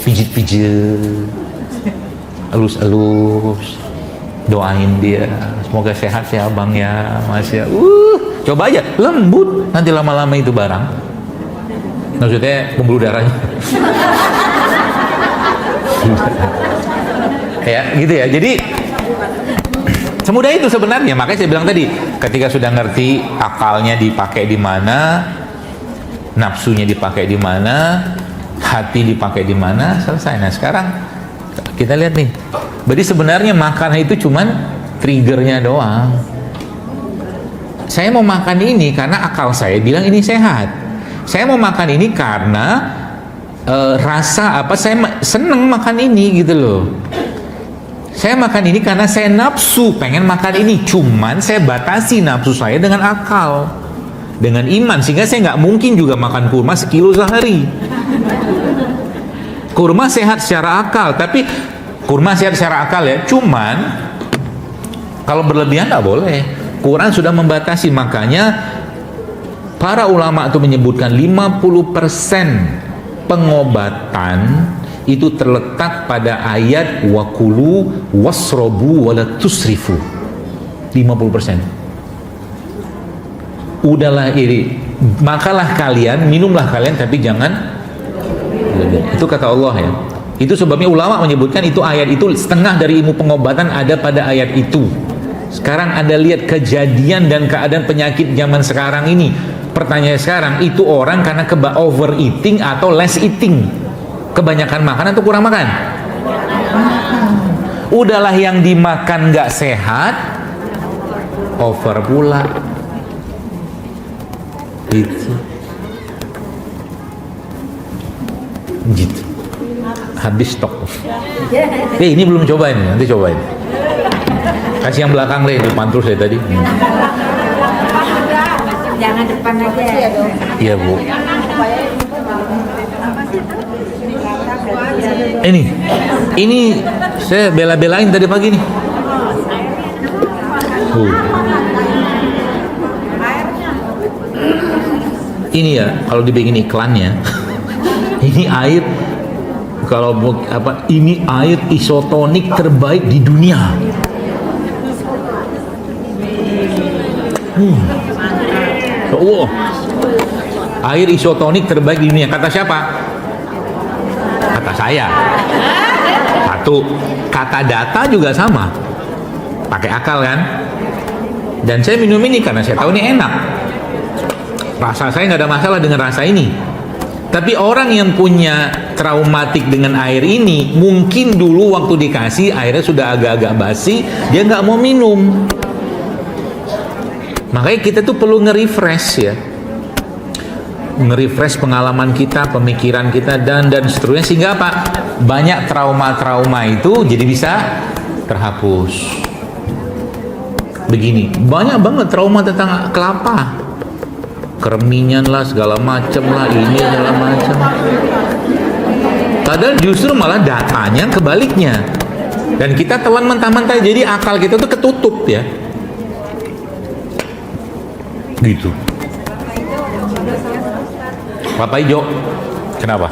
Pijit-pijit, elus-elus, doain dia, semoga sehat ya abang ya, mas ya. Coba aja, lembut, nanti lama-lama itu barang. Maksudnya pembuluh darahnya. Ya, gitu ya. Jadi semudah itu sebenarnya. Makanya saya bilang tadi, ketika sudah ngerti akalnya dipakai di mana, nafsunya dipakai di mana, hati dipakai di mana, selesai. Nah sekarang kita lihat nih, berarti sebenarnya makanan itu cuman triggernya doang. saya mau makan ini karena akal saya bilang ini sehat. Saya mau makan ini karena rasa apa, saya seneng makan ini gitu loh. Saya makan ini karena saya nafsu pengen makan ini, cuman saya batasi nafsu saya dengan akal, dengan iman, sehingga saya nggak mungkin juga makan kurma sekilo sehari. Kurma sehat secara akal, tapi kurma sehat secara akal ya, cuman kalau berlebihan nggak boleh. Quran sudah membatasi, makanya para ulama itu menyebutkan 50% pengobatan itu terletak pada ayat wakulu wasrobu wala tusrifu. 50%. Udahlah ini, makalah kalian, minumlah kalian, tapi jangan. Itu kata Allah ya. Itu sebabnya ulama menyebutkan itu ayat itu setengah dari ilmu pengobatan ada pada ayat itu. Sekarang Anda lihat kejadian dan keadaan penyakit zaman sekarang ini. Pertanyaan sekarang, itu orang karena overeating atau less eating? Kebanyakan makan atau kurang makan? Udahlah yang dimakan nggak sehat, over pula. Gitu. Habis stok. Ini belum cobain, nanti cobain. Kasih yang belakang deh, depan terus ya tadi. Jangan depan aja ya dong. Iya Bu. Ini saya bela-belain tadi pagi nih. Ini ya kalau dibikin iklannya. Ini air kalau apa? Ini air isotonik terbaik di dunia. Air isotonik terbaik di dunia. Kata siapa? Kata saya. Satu. Kata data juga sama. Pakai akal kan? Dan saya minum ini karena saya tahu ini enak. Rasa saya nggak ada masalah dengan rasa ini. Tapi orang yang punya traumatik dengan air ini, mungkin dulu waktu dikasih airnya sudah agak-agak basi, dia nggak mau minum. Makanya kita tuh perlu nge-refresh ya, nge-refresh pengalaman kita, pemikiran kita, dan seterusnya, sehingga apa? Banyak trauma-trauma itu jadi bisa terhapus. Begini, banyak banget trauma tentang kelapa, kereminyan lah, segala macem lah, ini segala macem. Padahal justru malah datanya kebaliknya, dan kita telan mentah-mentah, jadi akal kita tuh ketutup ya. Gitu. Kelapa hijau, kenapa?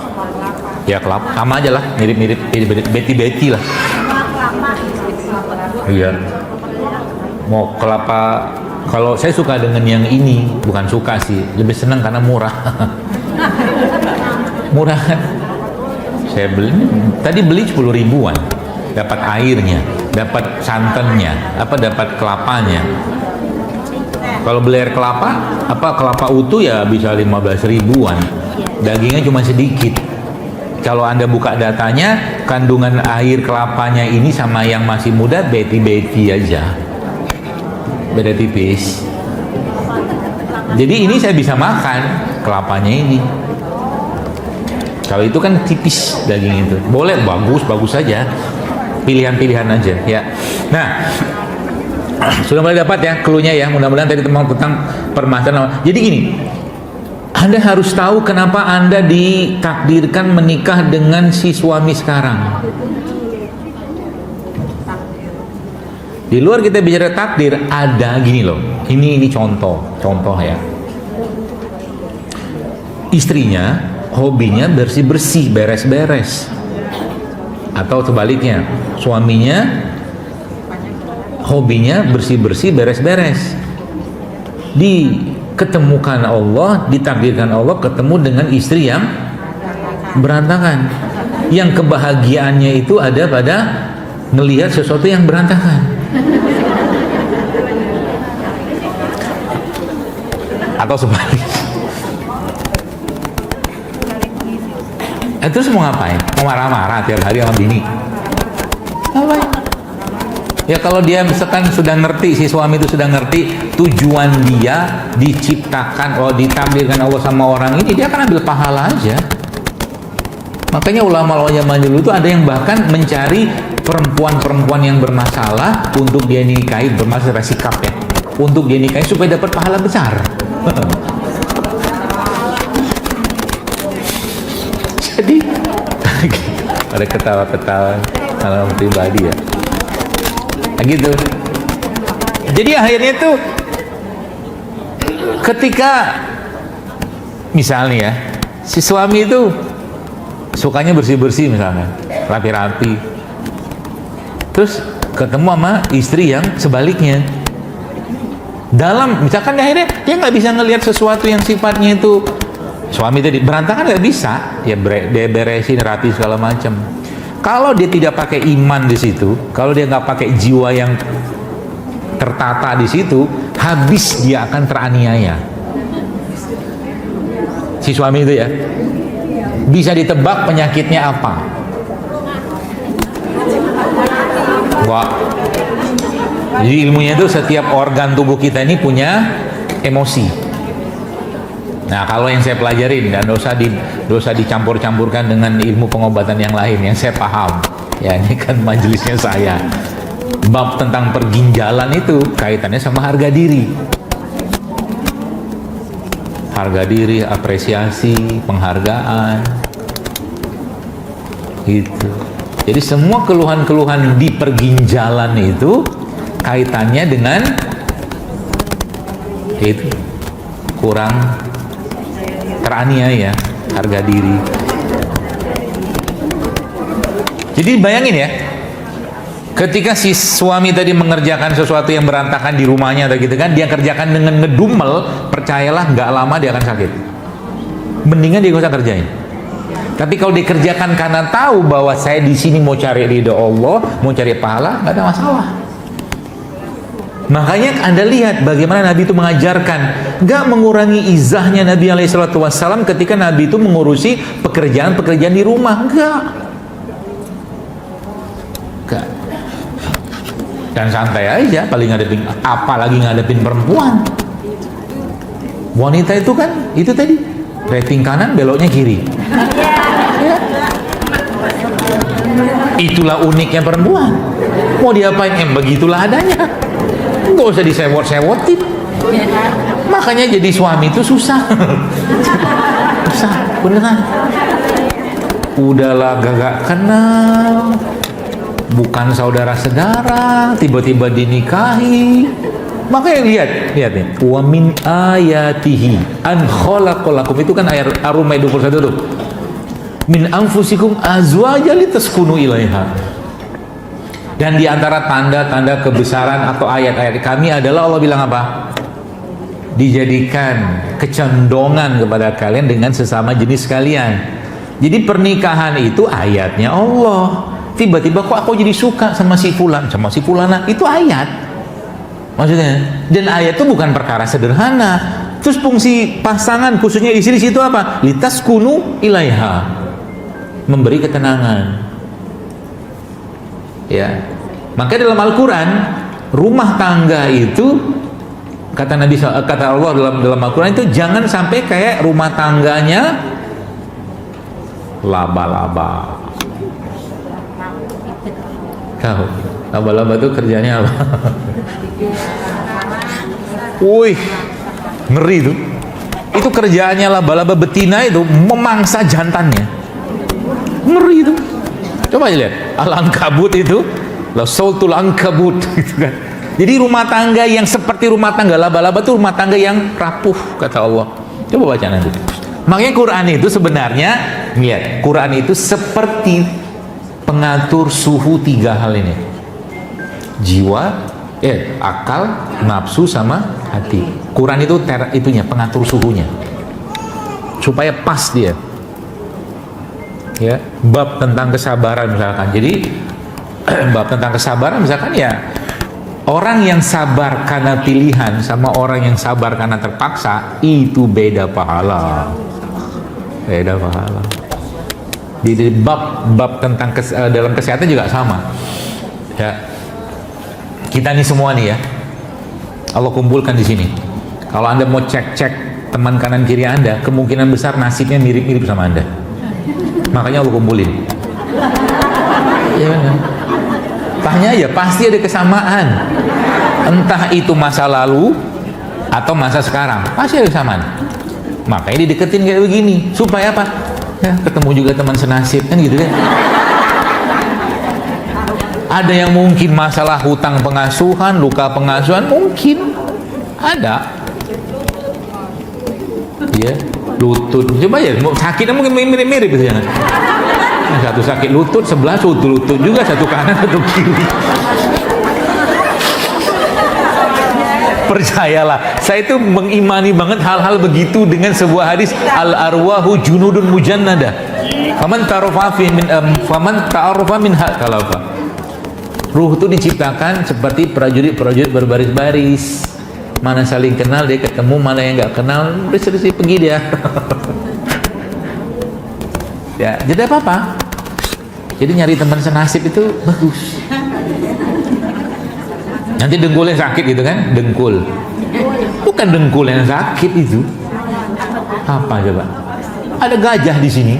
Ya kelapa, sama aja lah, mirip-mirip beti-beti lah. Iya. Mau kelapa, kalau saya suka dengan yang ini, bukan suka sih, lebih senang karena murah. Murah kan? Saya tadi beli 10 ribuan, dapat airnya, dapat santannya, dapat kelapanya. Kalau beli air kelapa, kelapa utuh ya bisa 15 ribuan. Dagingnya cuma sedikit. Kalau Anda buka datanya, kandungan air kelapanya ini sama yang masih muda beti-beti aja. Beda tipis. Jadi ini saya bisa makan kelapanya ini. Kalau itu kan tipis daging itu. Boleh, bagus saja. Pilihan-pilihan aja ya. Nah, sudah mulai dapat ya clue-nya ya, mudah-mudahan tadi tentang permasalahan. Jadi gini, Anda harus tahu kenapa Anda ditakdirkan menikah dengan si suami sekarang. Di luar kita bicara takdir, ada gini loh, ini contoh ya. Istrinya hobinya bersih-bersih, beres-beres. Atau sebaliknya, suaminya hobinya bersih-bersih, beres-beres. Diketemukan Allah, ditakdirkan Allah ketemu dengan istri yang berantakan. Yang kebahagiaannya itu ada pada melihat sesuatu yang berantakan. Atau sebaliknya. Terus mau ngapain? Mau marah-marah tiap hari sama bini? Ngapain? Ya kalau dia misalkan sudah ngerti, si suami itu sudah ngerti tujuan dia diciptakan, ditakdirkan Allah sama orang ini, dia akan ambil pahala aja. Makanya ulama zaman dulu itu ada yang bahkan mencari perempuan-perempuan yang bermasalah untuk dia nikahi, bermasalah sikapnya, untuk dia nikahi supaya dapat pahala besar. Jadi ada ketawa-ketawa kalau pribadi ya. Nah, gitu. Jadi akhirnya tuh ketika misalnya ya, si suami itu sukanya bersih-bersih misalnya, rapi-rapi, terus ketemu sama istri yang sebaliknya, dalam misalkan akhirnya dia nggak bisa ngelihat sesuatu yang sifatnya itu suami tadi berantakan, nggak bisa, ya dia beresin rapi segala macam. Kalau dia tidak pakai iman di situ, kalau dia nggak pakai jiwa yang tertata di situ, habis dia akan teraniaya. Si suami itu ya, bisa ditebak penyakitnya apa? Wah. Jadi ilmunya itu setiap organ tubuh kita ini punya emosi. Nah, kalau yang saya pelajarin dan dosa dicampur-campurkan dengan ilmu pengobatan yang lain yang saya paham. Ya, ini kan majelisnya saya. Bab tentang perginjalan itu kaitannya sama harga diri. Harga diri, apresiasi, penghargaan. Gitu. Jadi semua keluhan-keluhan di perginjalan itu kaitannya dengan itu kurang teraniaya, harga diri. Jadi bayangin ya, ketika si suami tadi mengerjakan sesuatu yang berantakan di rumahnya atau gitu kan, dia kerjakan dengan ngedumel, percayalah nggak lama dia akan sakit. Mendingan dia gak usah kerjain. Tapi kalau dikerjakan karena tahu bahwa saya di sini mau cari ridho Allah, mau cari pahala, nggak ada masalah. Makanya Anda lihat bagaimana Nabi itu mengajarkan, nggak mengurangi izahnya Nabi SAW ketika Nabi itu mengurusi pekerjaan-pekerjaan di rumah, nggak. Dan santai aja, paling ngadepin, apalagi ngadepin perempuan. Wanita itu kan, itu tadi, rating kanan beloknya kiri. Ya. Itulah uniknya perempuan. Mau diapain? Begitulah adanya. Nggak usah disewot-sewotin. Makanya jadi suami itu susah. Susah, beneran. Udahlah gak kenal, bukan saudara-saudara, tiba-tiba dinikahi. Makanya lihat nih. Wa min ayatihi an khalaqalakum, itu kan ayat Ar-Rum 21 tuh. Min anfusikum azwajan litaskunu ilaiha. Dan di antara tanda-tanda kebesaran atau ayat-ayat kami adalah Allah bilang apa? Dijadikan kecondongan kepada kalian dengan sesama jenis kalian. Jadi pernikahan itu ayatnya Allah. Tiba-tiba kok aku jadi suka sama si fulan, sama si fulana, itu ayat. Maksudnya, dan ayat itu bukan perkara sederhana. Terus fungsi pasangan khususnya istri situ apa? Litaskunu ilaiha. Memberi ketenangan. Ya, maka dalam Al-Quran rumah tangga itu kata Allah dalam Al-Quran itu jangan sampai kayak rumah tangganya laba-laba. Tahu laba-laba itu kerjanya apa? Wih, ngeri tuh. Itu kerjaannya laba-laba betina itu memangsa jantannya. Ngeri itu. Coba aja lihat, Al-Ankabut itu, Sautul Ankabut gitu kan. Jadi rumah tangga yang seperti rumah tangga laba-laba itu rumah tangga yang rapuh, kata Allah. Coba baca nanti. Makanya Quran itu sebenarnya, lihat, Quran itu seperti pengatur suhu 3 hal ini. Jiwa, akal, nafsu sama hati. Quran itu itunya pengatur suhunya. Supaya pas dia. Ya, bab tentang kesabaran misalkan. Jadi bab tentang kesabaran misalkan ya, orang yang sabar karena pilihan sama orang yang sabar karena terpaksa itu beda pahala. Beda pahala. Di bab tentang dalam kesehatan juga sama. Ya. kita nih semua nih ya, Allah kumpulkan di sini. Kalau Anda mau cek-cek teman kanan kiri Anda, kemungkinan besar nasibnya mirip-mirip sama Anda. Makanya Allah kumpulin. Ya kan? Tanya ya, pasti ada kesamaan. Entah itu masa lalu atau masa sekarang, pasti ada kesamaan. Makanya dideketin kayak begini, supaya apa? Ya, ketemu juga teman senasib kan gitu kan. Ada yang mungkin masalah hutang pengasuhan, luka pengasuhan, mungkin ada. Ya, lutut, coba ya, sakitnya mungkin mirip-mirip gitu ya. Satu sakit lutut, sebelah lutut juga, satu kanan, satu kiri. Percayalah, saya itu mengimani banget hal-hal begitu dengan sebuah hadis, al arwahu junudun mujannada. Faman ta'arrafa min kalafa. Ruh itu diciptakan seperti prajurit-prajurit berbaris-baris. Mana saling kenal dia ketemu, mana yang nggak kenal udah selesai pergi dia. Ya, jadi apa-apa. Jadi nyari teman senasib itu bagus. Nanti dengkulnya sakit gitu kan? Dengkul. Bukan dengkul yang sakit itu. Apa coba? Ada gajah di sini.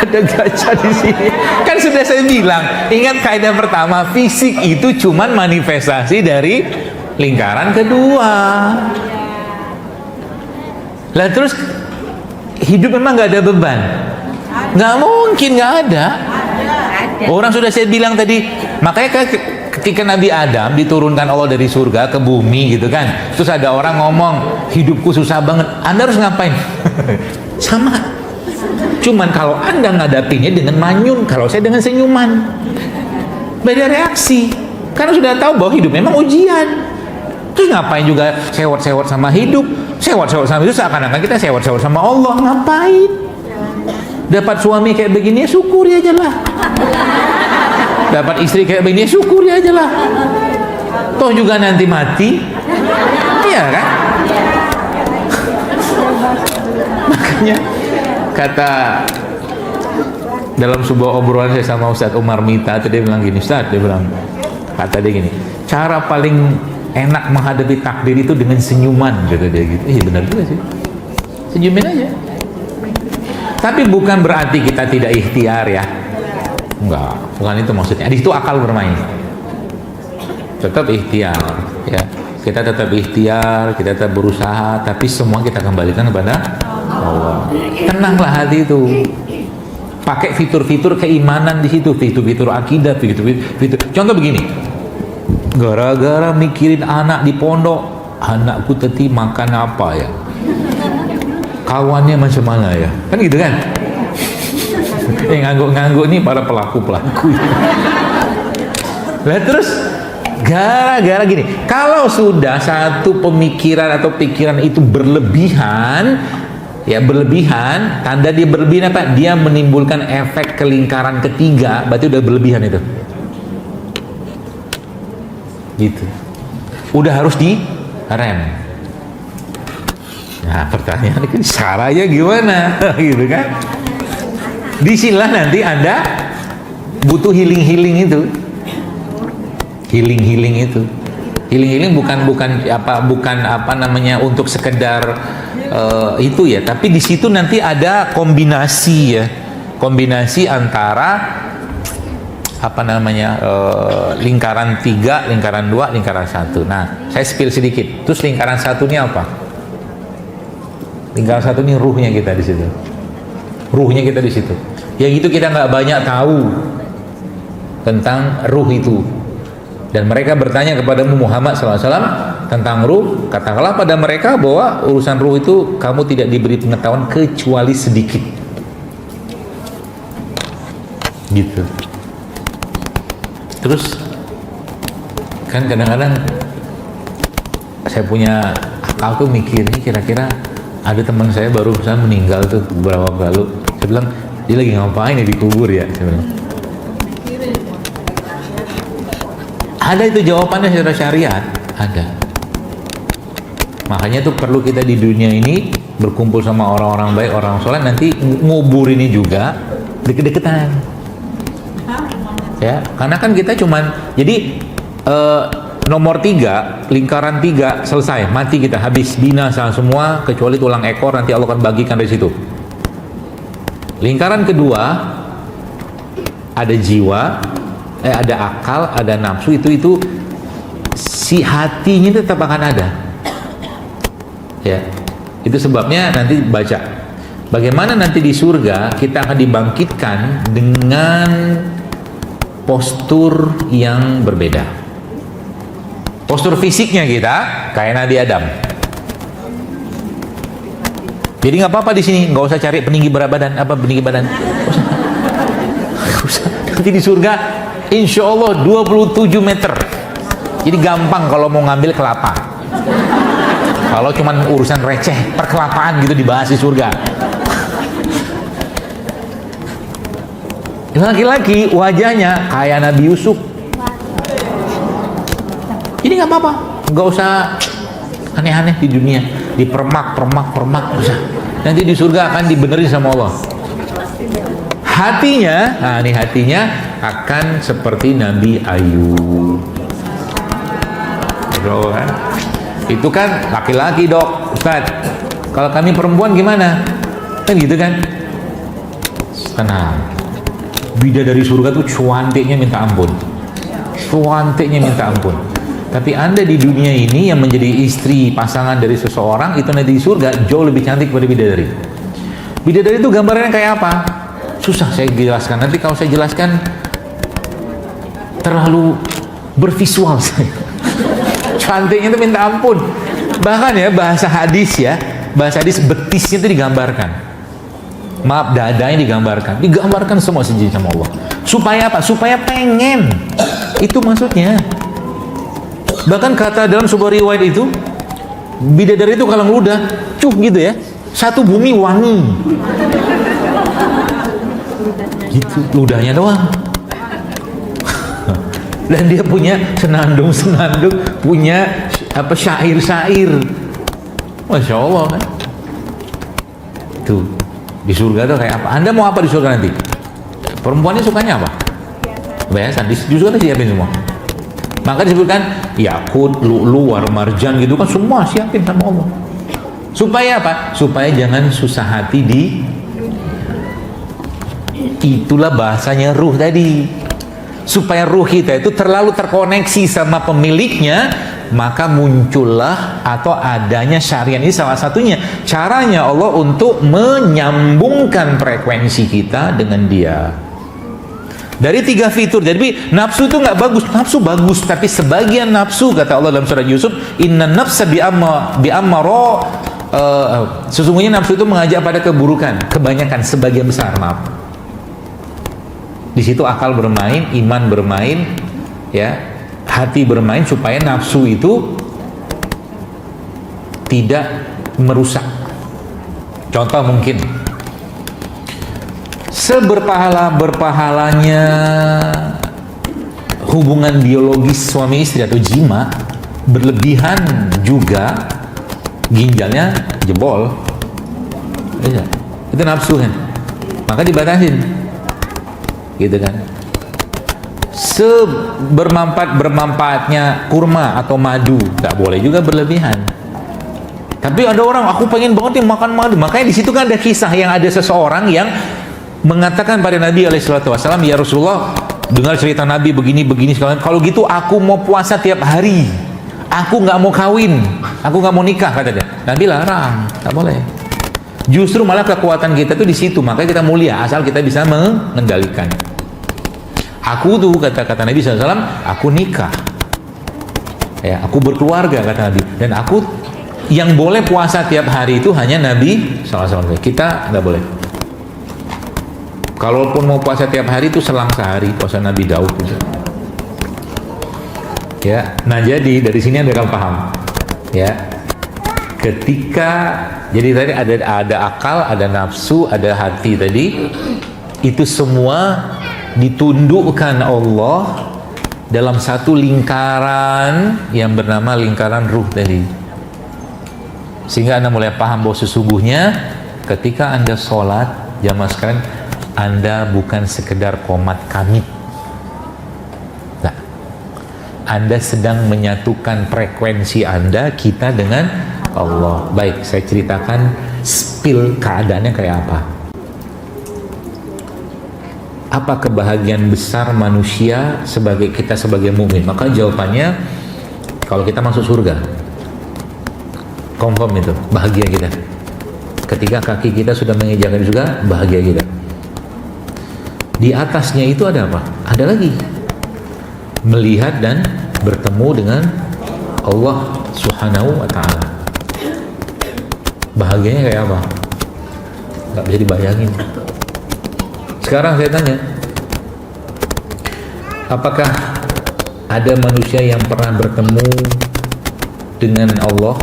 Ada gajah di sini. Kan sudah saya bilang, ingat kaidah pertama, fisik itu cuman manifestasi dari lingkaran kedua. Lah terus hidup memang nggak ada beban? Nggak mungkin, nggak ada. Orang sudah saya bilang tadi, makanya ketika Nabi Adam diturunkan Allah dari surga ke bumi gitu kan, terus ada orang ngomong hidupku susah banget, Anda harus ngapain? Sama. Cuman kalau Anda ngadapinnya dengan manyun, kalau saya dengan senyuman, beda reaksi. Karena sudah tahu bahwa hidup memang ujian. Terus ngapain juga sewot-sewot sama hidup? Sewot-sewot sama itu seakan-akan kita sewot-sewot sama Allah. Ngapain? Dapat suami kayak begini ya syukuri aja lah. Dapat istri kayak begini ya syukuri aja lah. Toh juga nanti mati. Iya kan? Makanya kata dalam sebuah obrolan saya sama Ustadz Umar Mita, dia bilang gini, Ustadz, dia bilang, kata dia gini, cara paling enak menghadapi takdir itu dengan senyuman, kata dia gitu. Benar juga sih, senyumin aja. Tapi bukan berarti kita tidak ikhtiar ya, enggak, bukan itu maksudnya. Di situ akal bermain, tetap ikhtiar ya, kita tetap ikhtiar, kita tetap berusaha, tapi semua kita kembalikan kepada Allah. Tenanglah hati itu. Pakai fitur-fitur keimanan di situ, fitur-fitur akidah, fitur-fitur. Contoh begini. Gara-gara mikirin anak di pondok, anakku tadi makan apa ya? Kawannya macam mana ya? Kan gitu kan? Yang ngangguk-ngangguk ini para pelaku-pelaku. Lah terus gara-gara gini, kalau sudah satu pemikiran atau pikiran itu berlebihan, ya berlebihan, tanda dia berlebihan apa? Dia menimbulkan efek ke lingkaran ketiga, berarti udah berlebihan itu. Gitu. Udah harus direm. Nah, pertanyaan kan caranya gimana? Gitu kan? Disinilah nanti Anda butuh healing itu. Healing itu. Healing bukan apa namanya untuk sekedar itu ya, tapi di situ nanti ada kombinasi ya, kombinasi antara apa namanya lingkaran 3, lingkaran 2, lingkaran 1. Nah, saya spill sedikit. Terus lingkaran 1 ini apa? Lingkaran 1 ini ruhnya kita di situ. Ruhnya kita di situ. Yang itu kita nggak banyak tahu tentang ruh itu. Dan mereka bertanya kepada Muhammad SAW tentang ruh, katakanlah pada mereka bahwa urusan ruh itu kamu tidak diberi pengetahuan kecuali sedikit. Gitu. Terus kan kadang-kadang saya punya akal tuh mikir, ini kira-kira ada teman saya baru misalnya meninggal tuh beberapa waktu lalu, saya bilang dia lagi ngapain ya dikubur ya, saya bilang. Ada itu jawabannya secara syariat, ada. Makanya tuh perlu kita di dunia ini berkumpul sama orang-orang baik, orang soleh, nanti ngubur ini juga deket-deketan. Ya, karena kan kita cuman jadi nomor 3, lingkaran 3 selesai, mati kita, habis binasa semua kecuali tulang ekor, nanti Allah akan bagikan dari situ. Lingkaran kedua ada jiwa, ada akal, ada nafsu, itu si hatinya tetap akan ada. Ya, itu sebabnya nanti baca bagaimana nanti di surga kita akan dibangkitkan dengan postur yang berbeda. Postur fisiknya kita kayak Nabi Adam. Jadi nggak apa-apa di sini, nggak usah cari peninggi berat badan, peninggi badan. Nggak usah. Nanti di surga, insya Allah 27 meter. Jadi gampang kalau mau ngambil kelapa. Kalau cuman urusan receh, perkelapaan gitu dibahas di surga. Laki-laki wajahnya kayak Nabi Yusuf. Jadi nggak apa-apa, nggak usah aneh-aneh di dunia, dipermak, nggak usah. Nanti di surga akan dibenerin sama Allah. Hatinya, nah ini hatinya akan seperti Nabi Ayub. Kan? Itu kan laki-laki dok, Ustaz. Kalau kami perempuan gimana? Kan gitu kan? Tenang. Bidadari surga tuh cantiknya minta ampun. Cantiknya minta ampun. Tapi Anda di dunia ini yang menjadi istri, pasangan dari seseorang, itu nanti di surga jauh lebih cantik daripada bidadari. Bidadari itu gambarnya kayak apa? Susah saya jelaskan. Nanti kalau saya jelaskan terlalu bervisual saya. Cantiknya itu minta ampun. Bahkan ya bahasa hadis betisnya itu digambarkan. Maaf, dadanya digambarkan semua sejenis sama Allah. Supaya apa? Supaya pengen. Itu maksudnya. Bahkan kata dalam sebuah riwayat itu, bidadari itu kalau ngeludah, gitu ya, satu bumi wangi. Gitu, ludahnya doang. Dan dia punya senandung, punya syair. Masya Allah kan. Tuh, di surga tuh kayak apa? Anda mau apa di surga nanti? Perempuannya sukanya apa? Biasa, di surga siapin semua. Maka disebutkan yakut, lu'lu, war marjan gitu kan semua siapin sama Allah. Supaya apa? Supaya jangan susah hati itulah bahasanya ruh tadi. Supaya ruh kita itu terlalu terkoneksi sama pemiliknya, maka muncullah atau adanya syariat. Ini salah satunya caranya Allah untuk menyambungkan frekuensi kita dengan Dia. Dari 3 fitur. Jadi nafsu itu nggak bagus, nafsu bagus, tapi sebagian nafsu kata Allah dalam surat Yusuf, inna nafsa bi'ammaro, sesungguhnya nafsu itu mengajak pada keburukan, kebanyakan, sebagian besar, maaf. Di situ akal bermain, iman bermain, ya, hati bermain supaya nafsu itu tidak merusak. Contoh mungkin berpahalanya hubungan biologis suami istri atau jima, berlebihan juga ginjalnya jebol. Itu nafsu kan, maka dibatasin gitu kan. Bermanfaatnya kurma atau madu, nggak boleh juga berlebihan. Tapi ada orang, aku pengen banget nih makan madu, makanya di situ kan ada kisah yang ada seseorang yang mengatakan pada Nabi SAW, ya Rasulullah, dengar cerita Nabi begini sekalian. Kalau gitu aku mau puasa tiap hari. Aku nggak mau kawin, aku nggak mau nikah, kata dia. Nabi larang, nggak boleh. Justru malah kekuatan kita tuh di situ, makanya kita mulia asal kita bisa mengendalikan. Aku tuh kata Nabi SAW, aku nikah, ya, aku berkeluarga, kata Nabi. Dan aku yang boleh puasa tiap hari itu hanya Nabi SAW. Kita nggak boleh. Kalaupun mau puasa tiap hari itu selang sehari, puasa Nabi Daud itu. Ya, nah jadi dari sini Anda akan paham. Ya, ketika jadi tadi ada akal, ada nafsu, ada hati tadi, itu semua ditundukkan Allah dalam satu lingkaran yang bernama lingkaran ruh tadi. Sehingga Anda mulai paham bahwa sesungguhnya ketika Anda sholat, jamaah sekalian, Anda bukan sekedar komat kamit. Nah, Anda sedang menyatukan frekuensi Anda, kita dengan Allah. Baik, saya ceritakan spill keadaannya kayak apa. Apa kebahagiaan besar manusia sebagai kita sebagai mukmin? Maka jawabannya, kalau kita masuk surga, confirm itu, bahagia kita. Ketika kaki kita sudah menginjakan surga, bahagia kita. Di atasnya itu ada apa? Ada lagi, melihat dan bertemu dengan Allah Subhanahu wa ta'ala. Bahagianya kayak apa? Gak bisa dibayangin. Sekarang saya tanya, apakah ada manusia yang pernah bertemu dengan Allah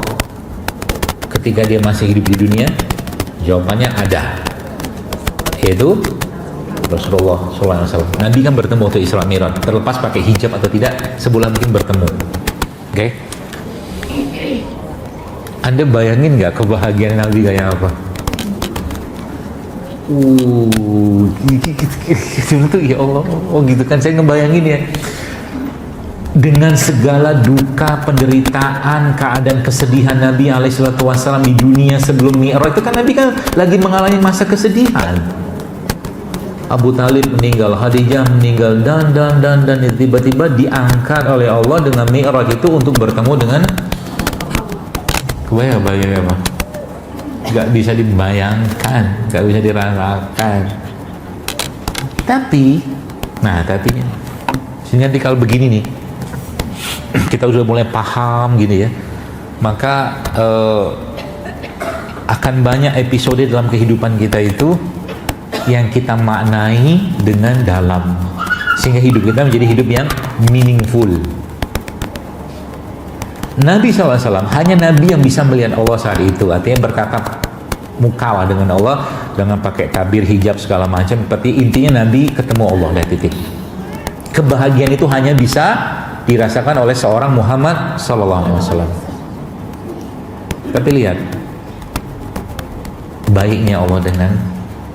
ketika dia masih hidup di dunia? Jawabannya ada, yaitu Rasulullah SAW. Nabi kan bertemu waktu Isra Mi'raj, terlepas pakai hijab atau tidak, sebulan mungkin bertemu. Oke? Anda bayangin nggak kebahagiaan Nabi kayak apa? Gitu ya Allah, gitu kan, saya ngebayangin ya, dengan segala duka, penderitaan, keadaan kesedihan Nabi alaihissalam di dunia sebelum Mi'raj itu kan, Nabi kan lagi mengalami masa kesedihan. Abu Talib meninggal, Khadijah meninggal, dan tiba-tiba diangkat oleh Allah dengan Mi'raj itu untuk bertemu dengan kebayang apa? Gak bisa dibayangkan, gak bisa dirasakan. Tapi, tapinya, sehingga nanti kalau begini nih, kita udah mulai paham gini ya, maka akan banyak episode dalam kehidupan kita itu yang kita maknai dengan dalam, sehingga hidup kita menjadi hidup yang meaningful. Nabi SAW hanya Nabi yang bisa melihat Allah saat itu, artinya berkata mukawa dengan Allah dengan pakai tabir, hijab segala macam. Seperti intinya Nabi ketemu Allah, lihat titik. Kebahagiaan itu hanya bisa dirasakan oleh seorang Muhammad SAW. Tapi lihat baiknya Allah dengan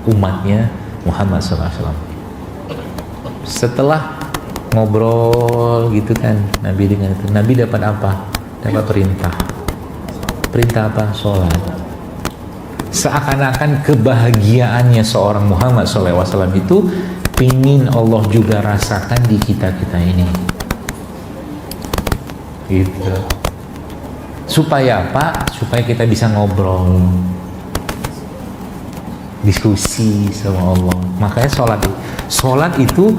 umatnya Muhammad SAW. Setelah ngobrol gitu kan Nabi dengan itu, Nabi dapat apa? Dapat perintah. Perintah apa? Sholat. Seakan-akan kebahagiaannya seorang Muhammad SAW itu pingin Allah juga rasakan di kita-kita ini. Gitu. Supaya apa? Supaya kita bisa ngobrol, diskusi sama Allah. Makanya sholat itu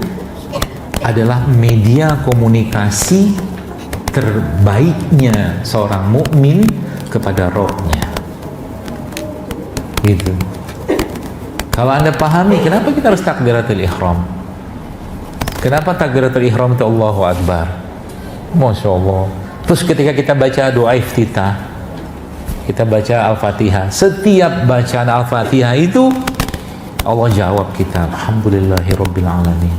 adalah media komunikasi terbaiknya seorang mukmin kepada Rohnya. Gitu. Kalau Anda pahami kenapa kita harus takbiratul ihram, kenapa takbiratul ihram itu Allahu Akbar, Masya Allah. Terus ketika kita baca doa iftitah, kita baca Al-Fatihah, setiap bacaan Al-Fatihah itu Allah jawab kita, Alhamdulillahirabbil alamin.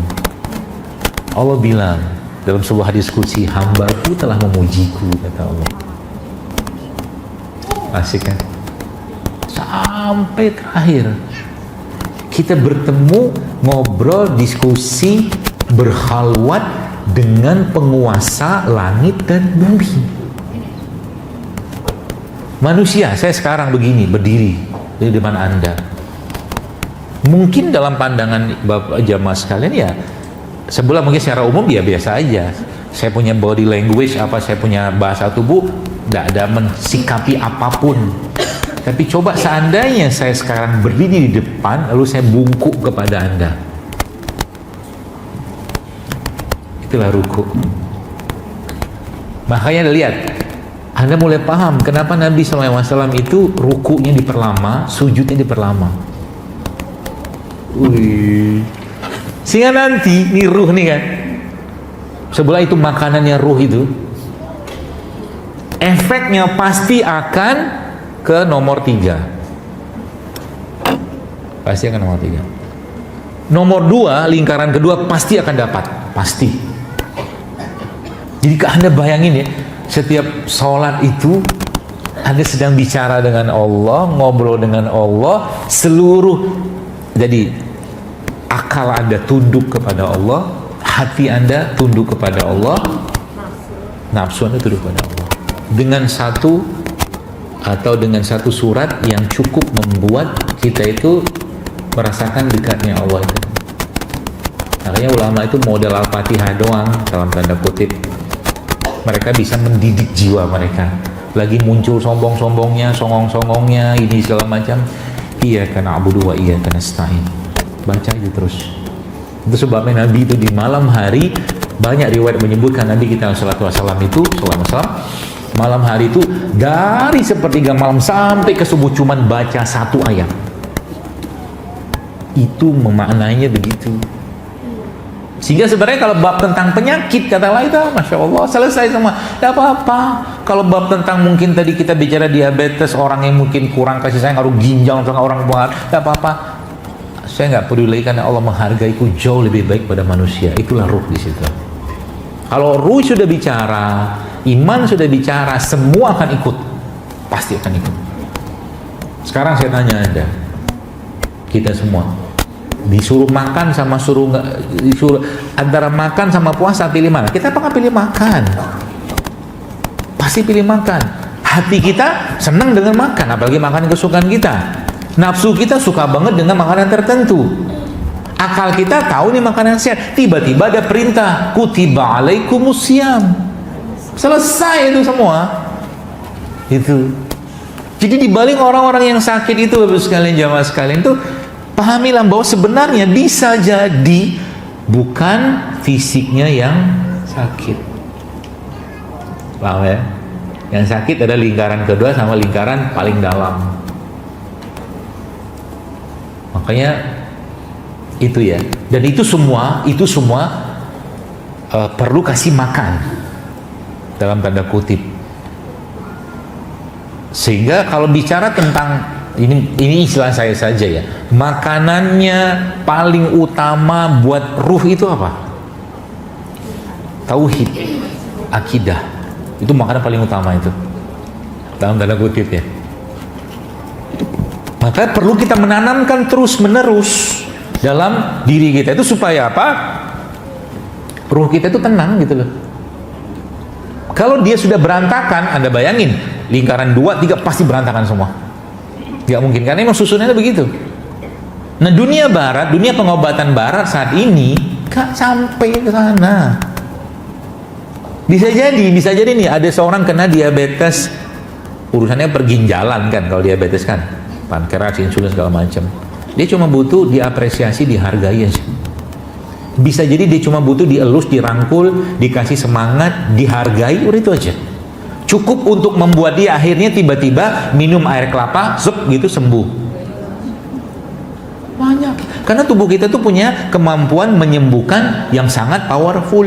Allah bilang dalam sebuah hadis qudsi, hambaku telah memujiku, kata Allah. Asik kan? Sampai terakhir kita bertemu, ngobrol, diskusi, berkhalwat dengan penguasa langit dan bumi. Manusia, saya sekarang begini, berdiri di depan Anda. Mungkin dalam pandangan Bapak jamaah sekalian ya, sebelah mungkin secara umum ya biasa aja. Saya punya body language, saya punya bahasa tubuh, tidak ada mensikapi apapun. Tapi coba seandainya saya sekarang berdiri di depan, lalu saya bungkuk kepada Anda. Itulah ruku. Makanya lihat, Anda mulai paham kenapa Nabi SAW itu rukunya diperlama, sujudnya diperlama. Sehingga nanti nih ruh nih kan, sebelah itu makanannya ruh itu, efeknya pasti akan ke nomor 3. Pasti akan nomor 3. Nomor 2, lingkaran kedua pasti akan dapat, pasti. Jadi Anda bayangin ya, setiap sholat itu Anda sedang bicara dengan Allah, ngobrol dengan Allah, seluruh. Jadi akal Anda tunduk kepada Allah, hati Anda tunduk kepada Allah, nafsu Anda tunduk kepada Allah. Dengan satu surat yang cukup membuat kita itu merasakan dekatnya Allah itu. Makanya ulama itu model Al-Fatihah doang dalam tanda kutip. Mereka bisa mendidik jiwa mereka. Lagi muncul sombong-sombongnya, songong-songongnya, ini segala macam. Iyyaka na'budu wa iyyaka nasta'in. Baca itu terus. Itu sebabnya Nabi itu di malam hari, banyak riwayat menyebutkan Nabi kita sallallahu alaihi wasallam malam hari itu dari sepertiga malam sampai ke subuh cuman baca satu ayat. Itu memaknainya begitu. Sehingga sebenarnya kalau bab tentang penyakit kata Allah itu, Masya Allah, selesai semua. Tidak apa-apa. Kalau bab tentang mungkin tadi kita bicara diabetes, orang yang mungkin kurang kasih sayang, harus ginjal, orang buat, tidak apa-apa. Saya nggak peduli karena Allah menghargaiku jauh lebih baik pada manusia. Itulah ruh di situ. Kalau ruh sudah bicara, iman sudah bicara, semua akan ikut. Pasti akan ikut. Sekarang saya tanya Anda, kita semua disuruh makan sama disuruh antara makan sama puasa, pilih mana? Kita apakah pilih makan? Pasti pilih makan. Hati kita senang dengan makan, apalagi makan kesukaan kita. Nafsu kita suka banget dengan makanan tertentu. Akal kita tahu nih makanan sehat. Tiba-tiba ada perintah, kutiba alaikumusiyam. Selesai itu semua. Itu. Jadi dibalik orang-orang yang sakit itu, Bapak sekalian, jamaah sekalian, itu pahamilah bahwa sebenarnya bisa jadi bukan fisiknya yang sakit. Paham ya? Yang sakit ada lingkaran kedua sama lingkaran paling dalam. Makanya itu ya. Dan itu semua perlu kasih makan dalam tanda kutip. Sehingga kalau bicara tentang ini istilah saya saja ya, makanannya paling utama buat ruh itu apa? Tauhid, akidah. Itu makanan paling utama itu dalam tanda kutip ya. Maka perlu kita menanamkan terus menerus dalam diri kita itu supaya apa? Ruh kita itu tenang gitu loh. Kalau dia sudah berantakan, Anda bayangin lingkaran 2, 3 pasti berantakan semua. Gak mungkin, karena memang susunannya begitu. Nah, dunia barat, dunia pengobatan barat saat ini gak sampai ke sana. Bisa jadi nih ada seorang kena diabetes, urusannya perginjalan kan kalau diabetes kan, pankreas, insulin segala macam. Dia cuma butuh diapresiasi, dihargai aja. Bisa jadi dia cuma butuh dielus, dirangkul, dikasih semangat, dihargai, udah itu aja. Cukup untuk membuat dia akhirnya tiba-tiba minum air kelapa, gitu sembuh. Banyak. Karena tubuh kita tuh punya kemampuan menyembuhkan yang sangat powerful.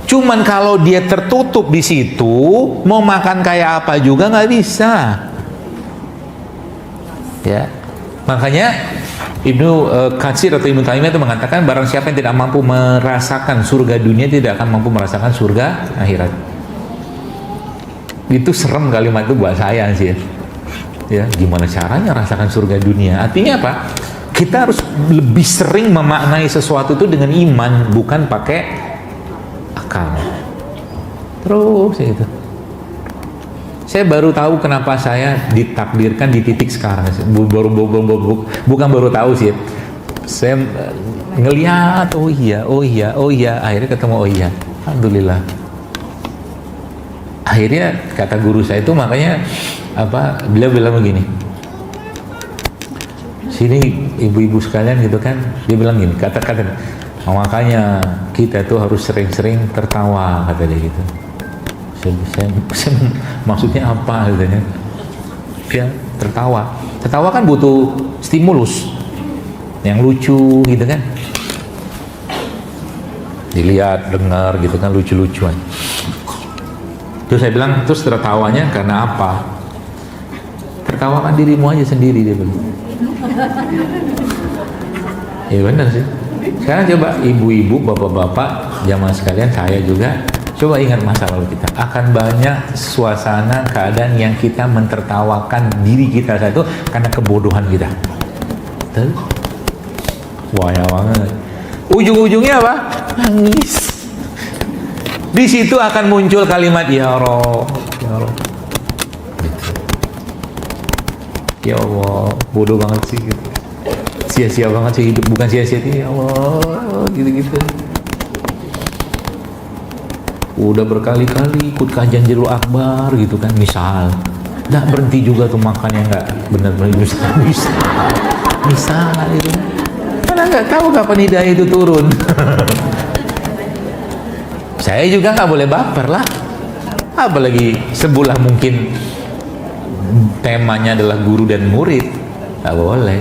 Cuman kalau dia tertutup di situ, mau makan kayak apa juga nggak bisa. Ya, makanya Ibnu Katsir atau Ibnu Taimiyah itu mengatakan barang siapa yang tidak mampu merasakan surga dunia tidak akan mampu merasakan surga akhirat. Itu serem kalimat itu buat saya sih. Ya, gimana caranya rasakan surga dunia? Artinya apa? Kita harus lebih sering memaknai sesuatu itu dengan iman, bukan pakai akal. Terus itu. Saya baru tahu kenapa saya ditakdirkan di titik sekarang. Bukan baru tahu sih. Saya ngelihat, oh iya, akhirnya ketemu oh iya. Alhamdulillah. Akhirnya kata guru saya itu makanya beliau bilang begini. Sini ibu-ibu sekalian gitu kan, dia bilang gini, kata-kata makanya kita tuh harus sering-sering tertawa, kata dia gitu. Saya maksudnya apa katanya? Ya, tertawa kan butuh stimulus yang lucu gitu kan, dilihat, dengar gitu kan, lucu-lucuan. Terus saya bilang, terus tertawanya karena apa? Tertawakan dirimu aja sendiri, dia bilang. Ya benar sih. Sekarang coba ibu-ibu, bapak-bapak, jamaah sekalian, saya juga, coba ingat masa lalu kita. Akan banyak suasana, keadaan yang kita mentertawakan diri kita saat itu karena kebodohan kita. Betul? Banyak banget. Ujung-ujungnya apa? Nangis. Di situ akan muncul kalimat ya Rob, ya Rob. Ya Allah, bodoh banget sih gitu. Sia-sia banget sih hidup, bukan sia-sia ya Allah, gitu-gitu. Udah berkali-kali ikut kajian Jalul Akbar gitu kan, misal nggak berhenti juga tuh makannya, nggak benar-benar misal gitu, karena nggak tahu kapan hidayah itu turun. Saya juga nggak boleh baper lah, apalagi sebelah mungkin temanya adalah guru dan murid, nggak boleh.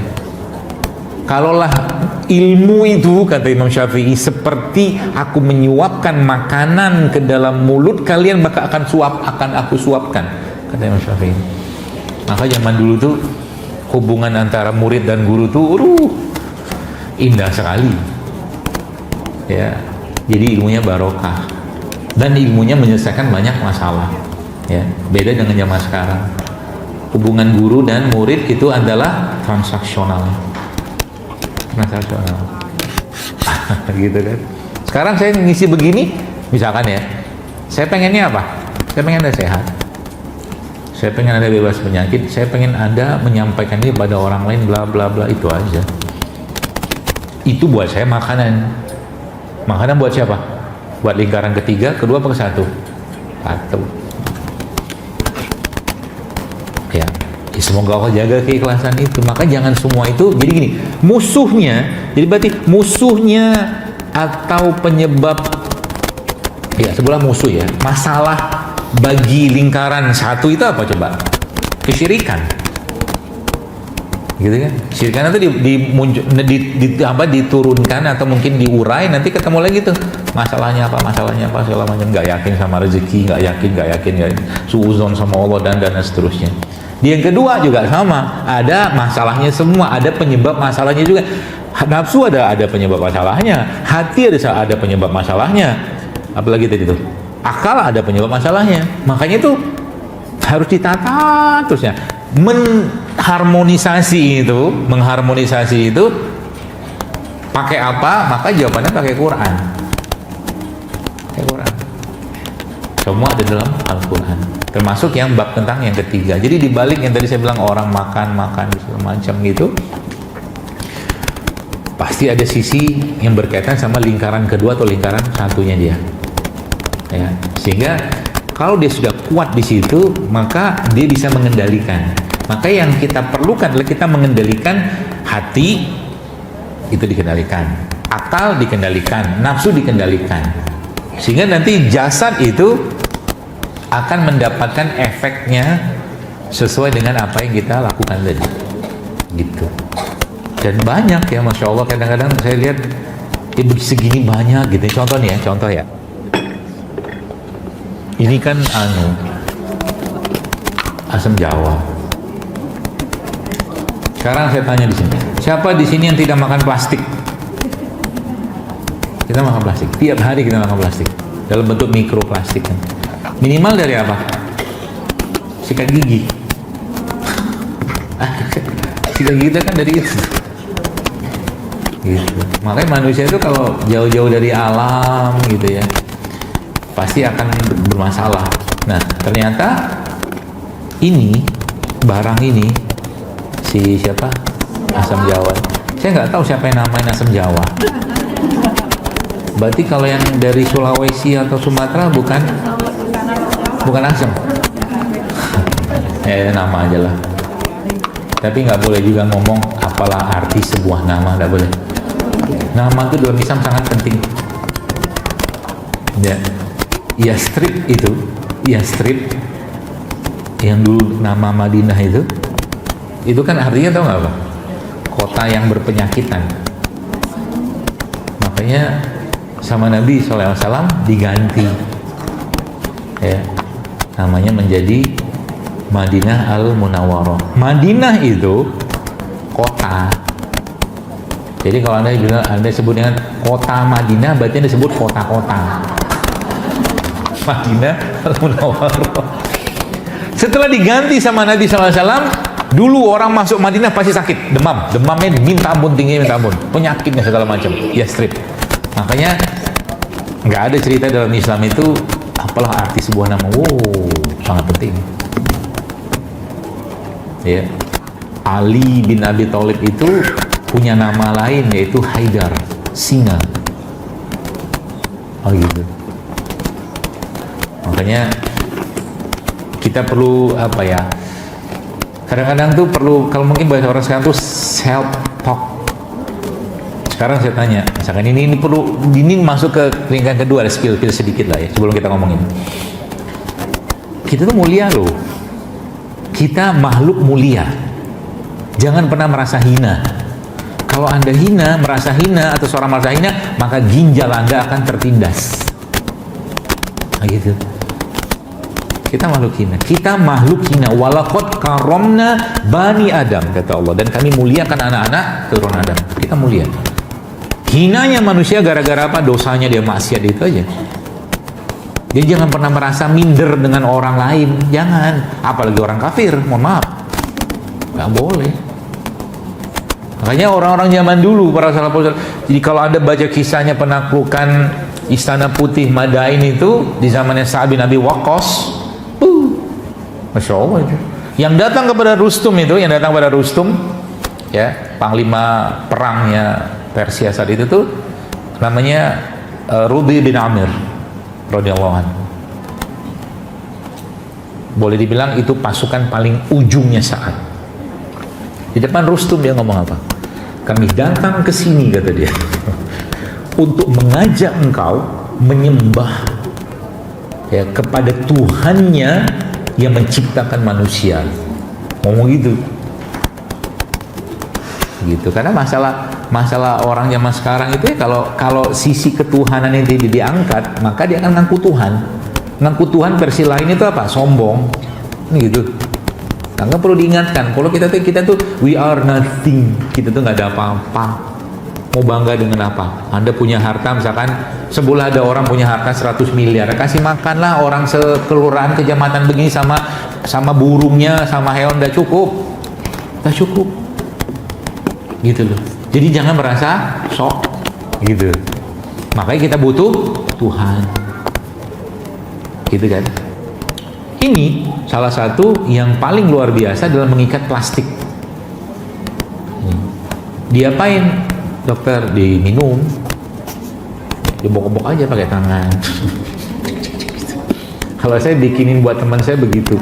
Kalaulah ilmu itu, kata Imam Syafi'i, seperti aku menyuapkan makanan ke dalam mulut kalian, maka akan aku suapkan, kata Imam Syafi'i. Maka zaman dulu tuh hubungan antara murid dan guru tuh indah sekali ya. Jadi ilmunya barokah dan ilmunya menyelesaikan banyak masalah ya. Beda dengan zaman sekarang, hubungan guru dan murid itu adalah transaksional gitu kan. Sekarang saya ngisi begini, misalkan ya, saya pengennya apa? Saya pengen Anda sehat, saya pengen Anda bebas penyakit, saya pengen Anda menyampaikan ini pada orang lain, bla bla bla, itu aja. Itu buat saya makanan. Makanan buat siapa? Buat lingkaran ketiga, kedua, apa ke satu? Satu. Ya, semoga Allah jaga keikhlasan itu. Maka jangan semua itu. Jadi gini, musuhnya, jadi berarti musuhnya atau penyebab, ya sebelah musuh ya, masalah bagi lingkaran satu itu apa coba? Kesyirikan, gitu kan? Kesyirikan itu diturunkan atau mungkin diurai, nanti ketemu lagi tuh masalahnya apa segala macam, nggak yakin sama rezeki, nggak yakin, suuzon sama Allah dan seterusnya. Yang kedua juga sama, ada masalahnya semua, ada penyebab masalahnya juga. Nafsu ada penyebab masalahnya, hati ada penyebab masalahnya, apalagi tadi itu akal ada penyebab masalahnya. Makanya itu harus ditata terusnya, mengharmonisasi itu pakai apa? Maka jawabannya pakai Quran. Semua ada dalam Al-Quran, termasuk yang bab tentang yang ketiga. Jadi dibalik yang tadi saya bilang orang makan segala macam gitu, pasti ada sisi yang berkaitan sama lingkaran kedua atau lingkaran satunya dia ya. Sehingga kalau dia sudah kuat di situ, maka dia bisa mengendalikan. Maka yang kita perlukan adalah kita mengendalikan hati, itu dikendalikan, akal dikendalikan, nafsu dikendalikan, sehingga nanti jasad itu akan mendapatkan efeknya sesuai dengan apa yang kita lakukan tadi gitu. Dan banyak ya, Masya Allah, kadang-kadang saya lihat segini banyak gitu. Contoh ya, ini kan asam Jawa. Sekarang saya tanya di sini, siapa di sini yang tidak makan plastik? Kita makan plastik, tiap hari kita makan plastik dalam bentuk mikroplastik kan. Minimal dari apa? Sikat gigi. Sikat gigi kan dari itu gitu. Makanya manusia itu kalau jauh-jauh dari alam gitu ya, pasti akan bermasalah. Nah, ternyata ini barang ini si siapa? Asam Jawa. Saya nggak tahu siapa yang namain asam Jawa. Berarti kalau yang dari Sulawesi atau Sumatera bukan asam. Nama aja lah. Tapi nggak boleh juga ngomong apalah arti sebuah nama, nggak boleh. Nama itu dalam Islam sangat penting. Ya, Yastrib yang dulu nama Madinah itu kan artinya tahu nggak apa? Kota yang berpenyakitan. Makanya sama Nabi SAW diganti, ya, namanya menjadi Madinah Al-Munawwarah. Madinah itu kota. Jadi kalau Anda sebut dengan kota Madinah, berarti Anda sebut kota-kota. Madinah Al-Munawwarah. Setelah diganti sama Nabi SAW, Dulu orang masuk Madinah pasti sakit, demamnya minta ampun, tinggi minta ampun, penyakitnya segala macam, ya strip. Makanya nggak ada cerita dalam Islam itu apalah arti sebuah nama. Wow, sangat penting. Ya, Ali bin Abi Thalib itu punya nama lain yaitu Haidar, singa. Oh gitu. Makanya kita perlu apa ya? Kadang-kadang tuh perlu, kalau mungkin bahasa orang sekarang tuh self talk. Sekarang saya tanya, misalkan ini perlu, ini masuk ke lingkaran kedua, ada skill sedikit lah ya sebelum kita ngomongin. Kita tuh mulia loh. Kita makhluk mulia. Jangan pernah merasa hina. Kalau Anda hina, merasa hina, atau seorang merasa hina, maka ginjal Anda akan tertindas. Nah, gitu. Kita makhluk hina. Kita makhluk hina. Walaqad karomna bani Adam, kata Allah. Dan kami muliakan anak-anak keturunan Adam. Kita mulia. Hinanya manusia gara-gara apa? Dosanya dia maksiat, itu aja. Jadi jangan pernah merasa minder dengan orang lain. Jangan. Apalagi orang kafir. Mohon maaf. Nggak boleh. Makanya orang-orang zaman dulu, para salafus. Jadi kalau Anda baca kisahnya penaklukan Istana Putih Madain itu di zamannya Sa'ad bin Abi Waqqas, Masya Allah itu. Yang datang kepada Rustum itu, ya, panglima perangnya Persia saat itu tuh namanya Rubi bin Amir radhiyallahu anhu. Boleh dibilang itu pasukan paling ujungnya Sa'ad. Di depan Rustum dia ngomong apa? Kami datang ke sini, kata dia, untuk mengajak engkau menyembah ya kepada Tuhannya yang menciptakan manusia. Ngomong gitu. Karena masalah orang zaman sekarang itu ya, kalau sisi ketuhanan yang diangkat, maka dia akan ngaku Tuhan. Ngaku Tuhan versi lain itu apa? Sombong. Gitu. Karena perlu diingatkan, kalau kita tuh we are nothing. Kita tuh nggak ada apa-apa. Mau bangga dengan apa? Anda punya harta, misalkan sebelah ada orang punya harta 100 miliar, kasih makanlah orang sekelurahan kecamatan begini sama burungnya, sama hewan, udah cukup. Gitu loh. Jadi jangan merasa sok gitu. Makanya kita butuh Tuhan. Gitu kan? Ini salah satu yang paling luar biasa dalam mengikat plastik. Diapain? Dokter, diminum, dibok-bok aja pakai tangan. Kalau saya bikinin buat teman saya begitu,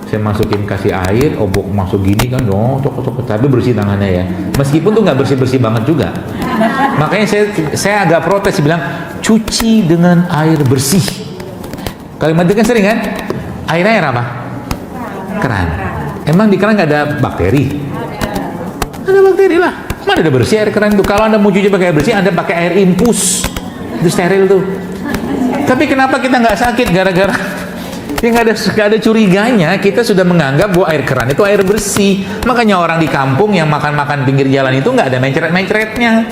saya masukin, kasih air, obok masuk gini kan, cokot, tapi bersih tangannya ya. Meskipun tuh nggak bersih banget juga. Makanya saya agak protes, bilang cuci dengan air bersih. Kalimat itu kan sering kan? Air apa? Keran. Emang di keran nggak ada bakteri? Ada bakteri lah. Mana ada bersih air keran itu? Kalau Anda mau cuci pakai air bersih, Anda pakai air infus, itu steril tuh. Tapi kenapa kita nggak sakit gara-gara ya nggak ada curiganya? Kita sudah menganggap bahwa air keran itu air bersih. Makanya orang di kampung yang makan pinggir jalan itu nggak ada mencret-mencretnya.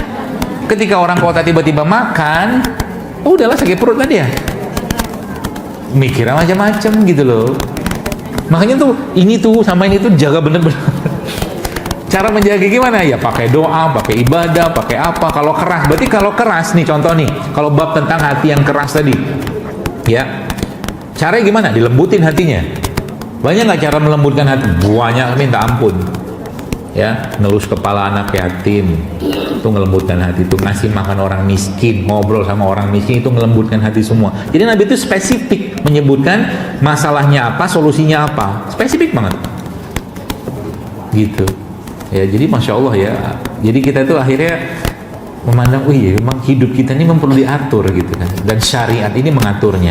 Ketika orang kota tiba-tiba makan, udahlah sakit perut lah dia. Mikirnya macam-macam gitu loh. Makanya tuh ini tuh sama ini tuh jaga bener-bener. Cara menjaga gimana? Ya pakai doa, pakai ibadah, pakai apa. Kalau keras, berarti kalau keras nih, contoh nih, kalau bab tentang hati yang keras tadi, ya, caranya gimana? Dilembutin hatinya. Banyak nggak cara melembutkan hati? Banyak, minta ampun. Ya, ngelus kepala anak yatim, itu ngelembutkan hati. Itu ngasih makan orang miskin, ngobrol sama orang miskin, itu ngelembutkan hati semua. Jadi Nabi itu spesifik menyebutkan masalahnya apa, solusinya apa, spesifik banget. Gitu. Ya, jadi Masya Allah ya. Jadi kita tuh akhirnya memandang, oh iya, memang hidup kita ini memang perlu diatur gitu kan. Dan syariat ini mengaturnya.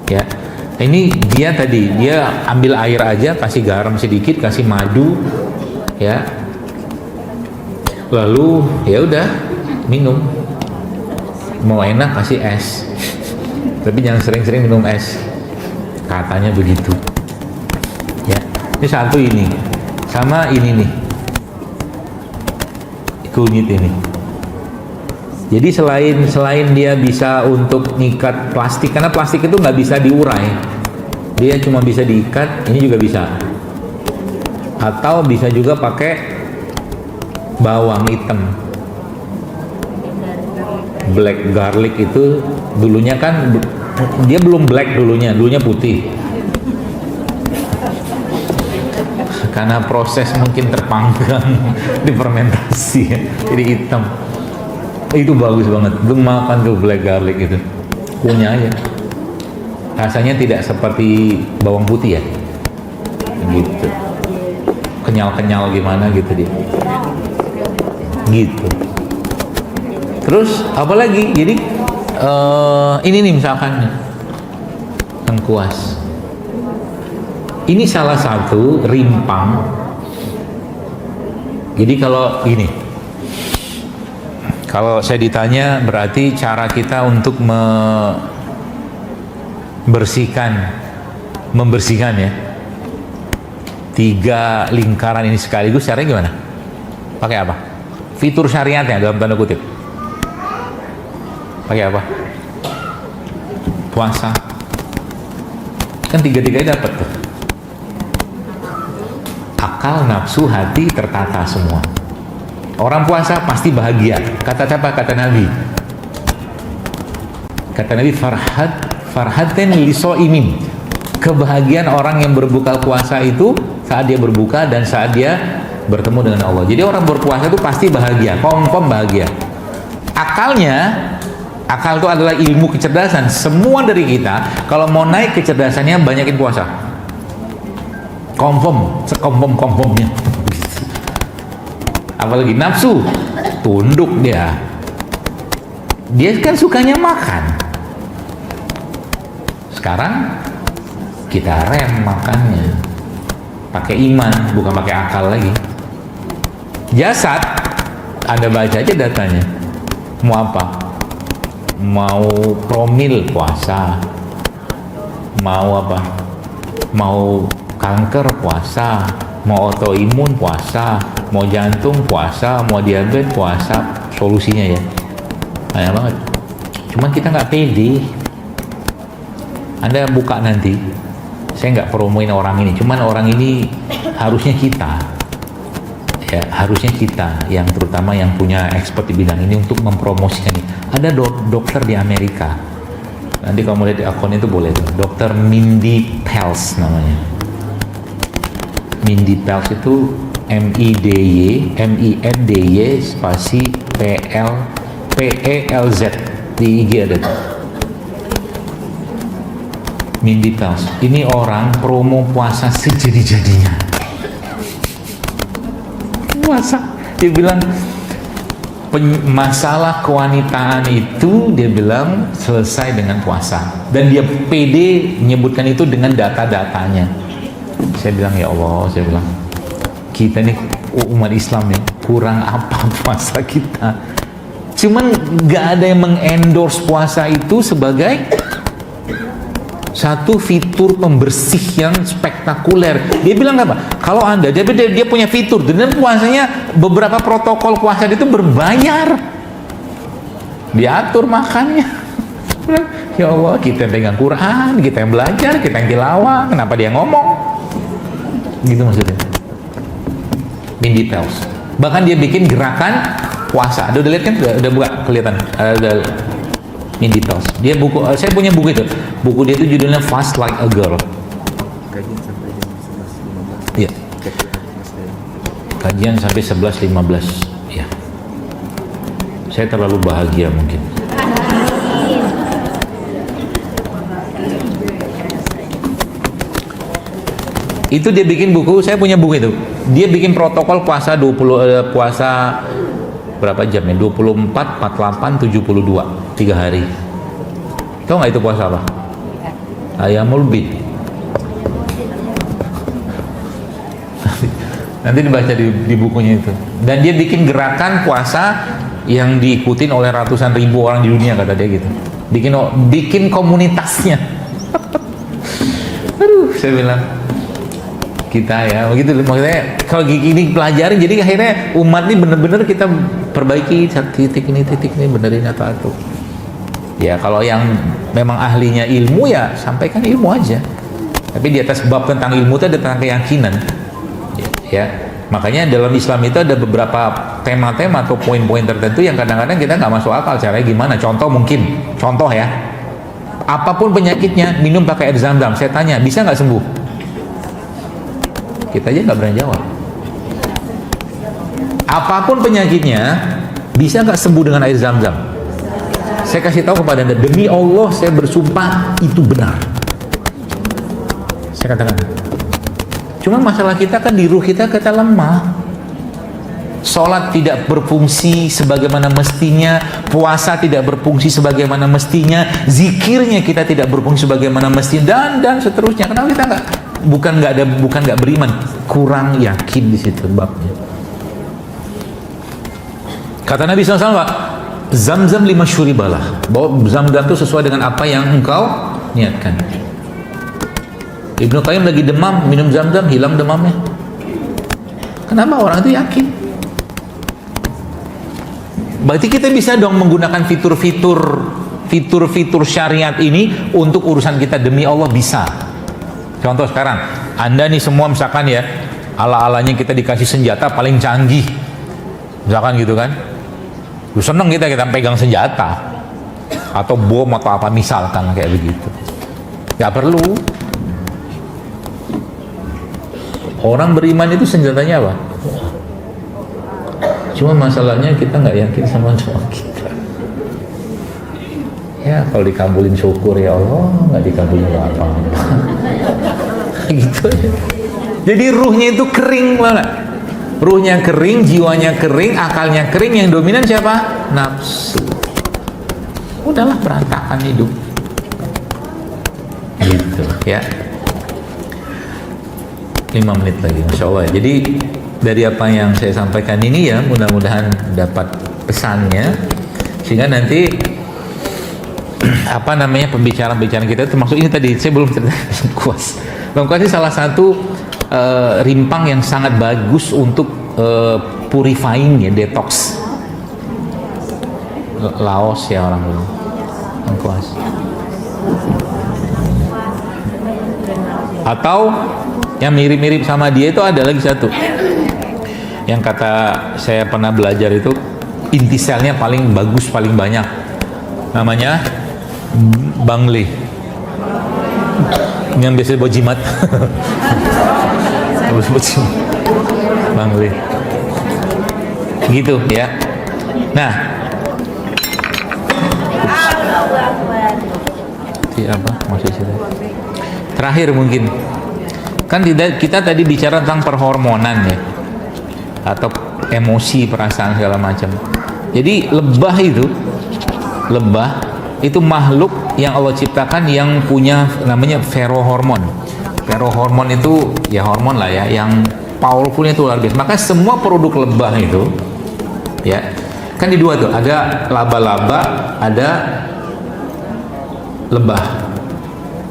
Ya, ini dia tadi, dia ambil air aja, kasih garam sedikit, kasih madu, ya. Lalu ya udah minum. Mau enak kasih es. Tapi jangan sering-sering minum es. Katanya begitu. Ya, ini satu ini, sama ini nih. Kunyit ini. Jadi selain dia bisa untuk ngikat plastik, karena plastik itu nggak bisa diurai, dia cuma bisa diikat. Ini juga bisa. atau bisa juga pakai bawang hitam. Black garlic itu dulunya kan dia belum black, dulunya putih. Karena proses mungkin terpanggang difermentasi ya, jadi hitam. Itu bagus banget, belum makan tuh black garlic itu, punya aja. Rasanya tidak seperti bawang putih ya, gitu, kenyal gimana gitu dia, gitu. Terus apa lagi? Jadi ini nih misalkan lengkuas. Ini salah satu rimpang. Jadi kalau gini, kalau saya ditanya berarti cara kita untuk membersihkan ya 3 lingkaran ini sekaligus, caranya gimana? Pakai apa? Fitur syariatnya dalam tanda kutip. Pakai apa? Puasa. Kan 3-3 dapat tuh. Akal, nafsu, hati tertata semua. Orang puasa pasti bahagia. Kata siapa? Kata Nabi. Kata Nabi, farhaten lisoimin. Kebahagiaan orang yang berbuka puasa itu saat dia berbuka dan saat dia bertemu dengan Allah. Jadi orang berpuasa itu pasti bahagia, confirm bahagia. Akal itu adalah ilmu kecerdasan. Semua dari kita kalau mau naik kecerdasannya banyakin puasa. Confirm, sekonfirm-confirmnya. Apalagi nafsu, tunduk dia. Dia kan sukanya makan. Sekarang kita rem makannya, pakai iman, bukan pakai akal lagi. Jasad, Anda baca aja datanya. Mau apa? Mau promil puasa, mau apa? Mau kanker puasa, mau autoimun puasa, mau jantung puasa, mau diabetes puasa, solusinya ya banyak banget. Cuman kita nggak pede. Anda buka nanti, saya nggak promoin orang ini, cuman orang ini harusnya kita yang terutama yang punya expert di bidang ini untuk mempromosikan ini. Ada dokter di Amerika, nanti kalau mau lihat di akun itu boleh tuh, Dr. Mindy Pelz namanya. Mindy Pelz itu MINDY spasi PELZ di IG ada tuh. Mindy Pelz ini orang promo puasa sejadi-jadinya. Puasa, dia bilang masalah kewanitaan itu dia bilang selesai dengan puasa, dan dia pede menyebutkan itu dengan data-datanya. Saya bilang ya Allah, saya bilang kita nih umat Islam nih kurang apa puasa kita. Cuman nggak ada yang mengendorse puasa itu sebagai satu fitur pembersih yang spektakuler. Dia bilang apa? Kalau Anda, dia punya fitur, dan puasanya beberapa protokol puasa itu berbayar. Diatur makannya. Ya Allah, kita yang pegang Quran, kita yang belajar, kita yang tilawah, kenapa dia ngomong? Gitu maksudnya. Mindy Pelz. Bahkan dia bikin gerakan puasa. Udah lihat kan? Udah buka kelihatan. Ada Mindy Pelz. Dia buku, saya punya buku itu. Buku dia itu judulnya Fast Like a Girl. Kajian sampai jam 11.15. Iya. Kajian sampai 11.15. Ya. Saya terlalu bahagia mungkin. Itu dia bikin buku, saya punya buku itu. Dia bikin protokol puasa 20 puasa berapa jam ya? 24, 48, 72, 3 hari. Tahu nggak itu puasa apa? Ayamul Bid. Nanti dibaca di bukunya itu. Dan dia bikin gerakan puasa yang diikutin oleh ratusan ribu orang di dunia, kata dia gitu. Bikin komunitasnya. Aduh, saya bilang kita ya begitu, maksudnya kalau gini pelajarin, jadi akhirnya umat ini bener-bener kita perbaiki titik ini benerin atau ya. Kalau yang memang ahlinya ilmu ya sampaikan ilmu aja, tapi di atas bab tentang ilmu itu ada tentang keyakinan Ya, makanya dalam Islam itu ada beberapa tema-tema atau poin-poin tertentu yang kadang-kadang kita nggak masuk akal caranya gimana. Contoh ya, apapun penyakitnya minum pakai air zam-zam. Saya tanya, bisa nggak sembuh? Kita aja nggak berani jawab. Apapun penyakitnya, bisa nggak sembuh dengan air zam-zam? Saya kasih tahu kepada Anda, demi Allah saya bersumpah itu benar. Saya katakan. Cuma masalah kita kan di ruh kita lemah. Sholat tidak berfungsi sebagaimana mestinya, puasa tidak berfungsi sebagaimana mestinya, zikirnya kita tidak berfungsi sebagaimana mestinya, dan seterusnya. Kenapa kita bukan nggak beriman, kurang yakin di situ babnya. Kata Nabi SAW, Zam-zam lima syuribalah, bahwa zam-zam itu sesuai dengan apa yang engkau niatkan. Ibnu Qayyim lagi demam, minum zam-zam, hilang demamnya. Kenapa? Orang itu yakin. Berarti kita bisa dong menggunakan fitur syariat ini untuk urusan kita, demi Allah bisa. Contoh sekarang, Anda nih semua misalkan ya, ala-alanya kita dikasih senjata paling canggih, misalkan gitu kan, lu seneng kita pegang senjata atau bom atau apa misalkan kayak begitu. Gak perlu. Orang beriman itu senjatanya apa? Cuma masalahnya kita nggak yakin sama doa kita. Ya kalau dikabulin syukur ya Allah, nggak dikabulin apa-apa. Gitu aja. Jadi ruhnya itu kering banget. Ruhnya kering, jiwanya kering, akalnya kering. Yang dominan siapa? Nafsu. Udahlah, berantakan hidup. Gitu ya. 5 menit lagi, Masya Allah. Jadi dari apa yang saya sampaikan ini ya, mudah-mudahan dapat pesannya, sehingga nanti pembicaraan kita termasuk ini tadi saya belum cerita lengkuas. Lengkuas ini salah satu rimpang yang sangat bagus untuk purifying ya, detox. Laos ya orang dulu. Lengkuas. Atau yang mirip-mirip sama dia itu ada lagi satu yang kata saya pernah belajar, itu inti selnya paling bagus, paling banyak, namanya Bangle, yang biasa buat jimat. Bangle gitu ya. Nah, apa maksudnya terakhir mungkin kan kita tadi bicara tentang perhormonan ya, atau emosi, perasaan segala macam. Jadi lebah itu makhluk yang Allah ciptakan yang punya namanya ferohormon. Ferohormon itu ya hormon lah ya, yang powerfulnya itu luar biasa. Maka semua produk lebah itu ya kan di dua tuh, ada laba-laba, ada lebah.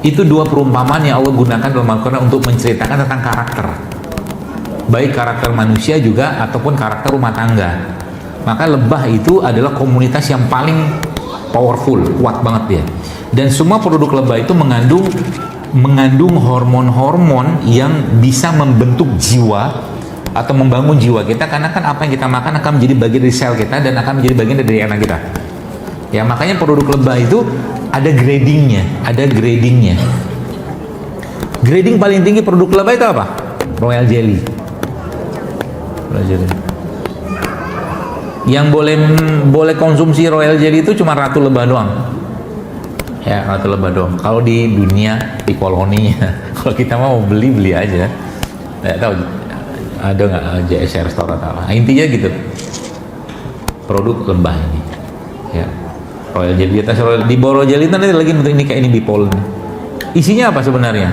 Itu dua perumpamaan yang Allah gunakan dalam Al-Quran untuk menceritakan tentang karakter, baik karakter manusia juga ataupun karakter rumah tangga. Maka lebah itu adalah komunitas yang paling powerful, kuat banget dia. Dan semua produk lebah itu mengandung hormon-hormon yang bisa membentuk jiwa atau membangun jiwa kita, karena kan apa yang kita makan akan menjadi bagian dari sel kita dan akan menjadi bagian dari DNA kita. Ya, makanya produk lebah itu ada gradingnya. Grading paling tinggi produk lebah itu apa? Royal Jelly. Yang boleh konsumsi Royal Jelly itu cuma ratu lebah doang. Ya, ratu lebah doang. Kalau di dunia, di koloninya, kalau kita mau beli aja. Nggak tahu ada nggak JSR Store atau apa. Intinya gitu. Produk lebah ini. Ya. Royal Jelly, di atas di bawah Royal Jelly itu nanti lagi bentuk ini kayak ini bipolen. Isinya apa sebenarnya?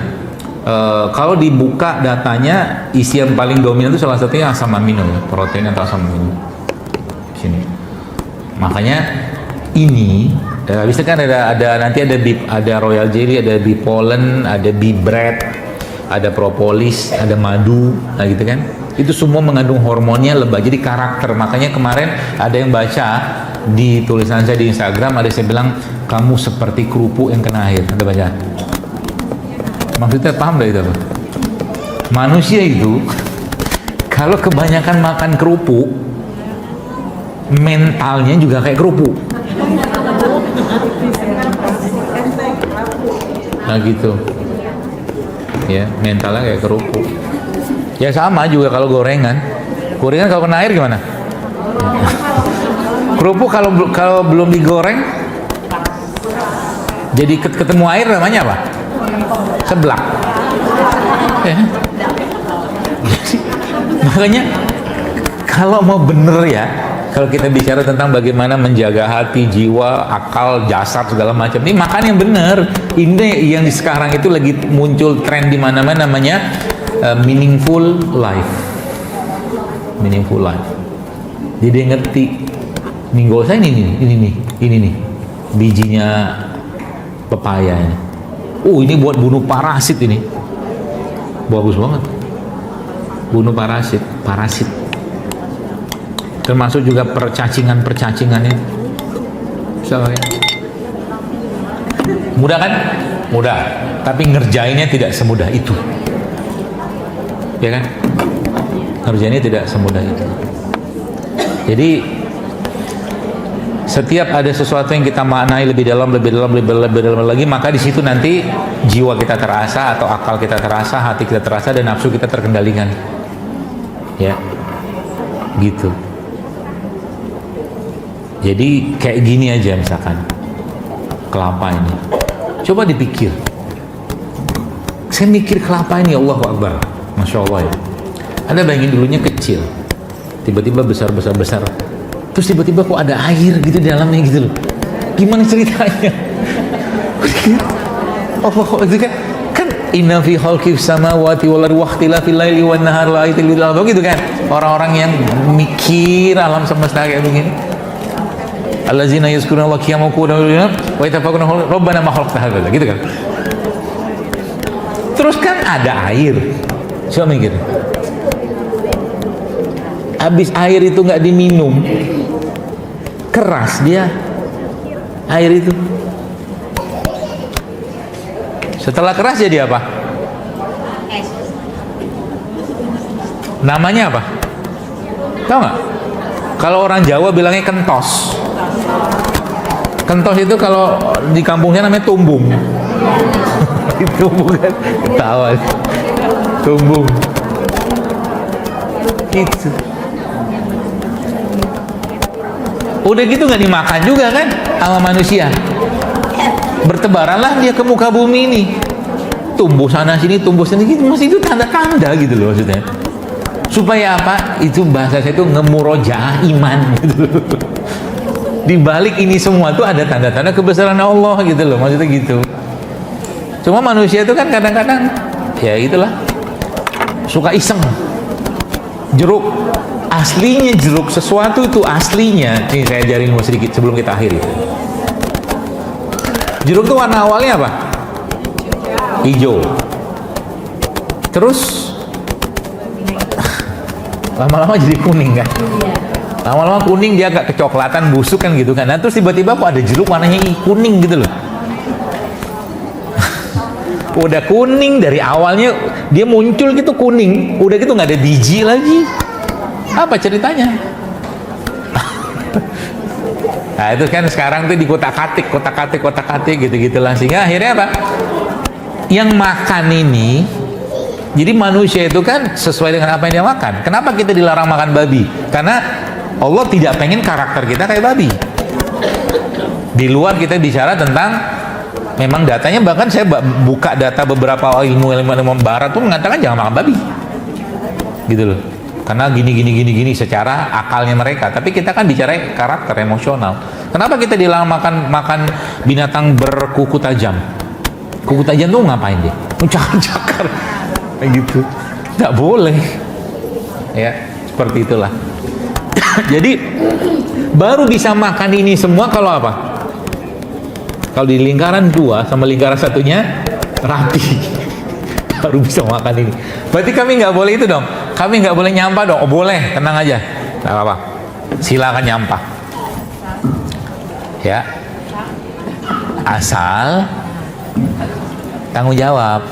Kalau dibuka datanya, isi yang paling dominan itu salah satunya asam amino, protein atau asam amino. Sini. Makanya ini bisa kan nanti ada Royal Jelly, ada bipolen, ada bee bread, ada propolis, ada madu, nah gitu kan. Itu semua mengandung hormonnya lebah. Jadi karakter. Makanya kemarin ada yang baca di tulisan saya di Instagram, ada saya bilang kamu seperti kerupuk yang kena air. Ada baca? Maksudnya paham gak itu apa? Manusia itu Kalau kebanyakan makan kerupuk, mentalnya juga kayak kerupuk. Nah gitu. Ya, mentalnya kayak kerupuk. Ya sama juga kalau gorengan. Gorengan kalau kena air gimana? Kerupuk kalau belum digoreng jadi ketemu air namanya apa? Seblak. Ya. Makanya kalau mau bener ya, kalau kita bicara tentang bagaimana menjaga hati, jiwa, akal, jasad segala macam, ini makan yang bener. Ini yang sekarang itu lagi muncul tren di mana-mana, namanya meaningful life. Meaningful life. Jadi dia ngerti, nih gak usah ini nih bijinya pepaya ini. Ini buat bunuh parasit ini. Bagus banget. Bunuh parasit. Termasuk juga percacingan ini. Misalnya. Mudah kan? Mudah. Tapi ngerjainnya tidak semudah itu. Ya kan? Ngerjainnya tidak semudah itu. Jadi setiap ada sesuatu yang kita maknai lebih dalam lagi, maka di situ nanti jiwa kita terasa, atau akal kita terasa, hati kita terasa, dan nafsu kita terkendalikan. Ya, gitu. Jadi kayak gini aja misalkan kelapa ini. Coba dipikir. Saya mikir kelapa ini, Allahu Akbar, Masya Allah ya. Anda bayangin dulunya kecil, tiba-tiba besar. Terus tiba-tiba kok ada air gitu di dalamnya gitu loh. Gimana ceritanya? Oh, itu kan inna fi khalqis samawati wal ardi wakhtilafil laili wan nahar la ayatin lil albab gitu kan. Orang-orang yang mikir alam semesta kayak begini. Allazina yazkuruna Allah qiyaman wa qu'udan wa yatafakkaruna rabbana ma khalaqta hadza gitu kan. Terus kan ada air. Coba mikir. Habis air itu nggak diminum, keras dia air itu. Setelah keras jadi apa? Namanya apa? Tahu nggak? Kalau orang Jawa bilangnya kentos. Kentos itu kalau di kampungnya namanya tumbung. Itu bukan ketawa. Tumbung. Gitu. Udah gitu nggak dimakan juga kan sama manusia. Bertebaranlah dia ke muka bumi ini. Tumbuh sana sini, tumbuh sini gitu. Masih itu tanda-tanda gitu loh maksudnya. Supaya apa? Itu bahasa saya itu ngemurojaah iman gitu loh. Di balik ini semua tuh ada tanda-tanda kebesaran Allah gitu loh, maksudnya gitu. Cuma manusia itu kan kadang-kadang ya itulah suka iseng. Jeruk aslinya, jeruk sesuatu itu aslinya, ini saya ajarin sedikit sebelum kita akhiri. Jeruk itu warna awalnya apa? Hijau. Terus lama-lama jadi kuning kan? Lama-lama kuning, dia agak kecoklatan, busuk kan gitu kan. Nah terus tiba-tiba kok ada jeruk warnanya kuning gitu loh. Udah kuning dari awalnya, dia muncul gitu kuning, udah gitu nggak ada biji lagi. Apa ceritanya? Nah itu kan sekarang tuh di kotak-katik gitu-gitulah, sehingga akhirnya apa? Yang makan ini, jadi manusia itu kan sesuai dengan apa yang dia makan. Kenapa kita dilarang makan babi? Karena Allah tidak pengen karakter kita kayak babi. Di luar kita bicara tentang, memang datanya, bahkan saya buka data beberapa ilmu barat tuh mengatakan jangan makan babi, gitu loh. Karena gini secara akalnya mereka. Tapi kita kan bicara karakter emosional. Kenapa kita dilarang makan binatang berkuku tajam? Kuku tajam tuh ngapain dia? Mencakar-cakar, gitu. Nggak boleh. Ya, seperti itulah. Jadi baru bisa makan ini semua kalau apa? Kalau di lingkaran 2 sama lingkaran satunya rapi, baru bisa makan ini. Berarti kami nggak boleh itu dong. Kami nggak boleh nyampah dong. Oh boleh, tenang aja, nggak apa-apa. Silakan nyampah. Ya, asal tanggung jawab.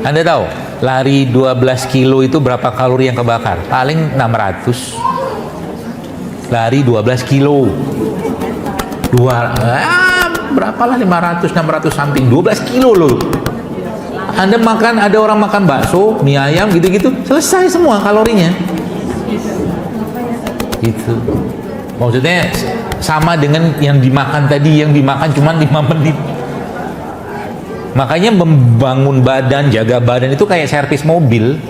Anda tahu lari 12 kilo itu berapa kalori yang kebakar? Paling 600. Lari 12 kilo. Berapalah 500, 600 something. 12 kilo loh. Anda makan, ada orang makan bakso, mie ayam gitu-gitu, selesai semua kalorinya. Gitu. Maksudnya sama dengan yang dimakan tadi, yang dimakan cuma 5 menit. Makanya membangun badan, jaga badan itu kayak servis mobil.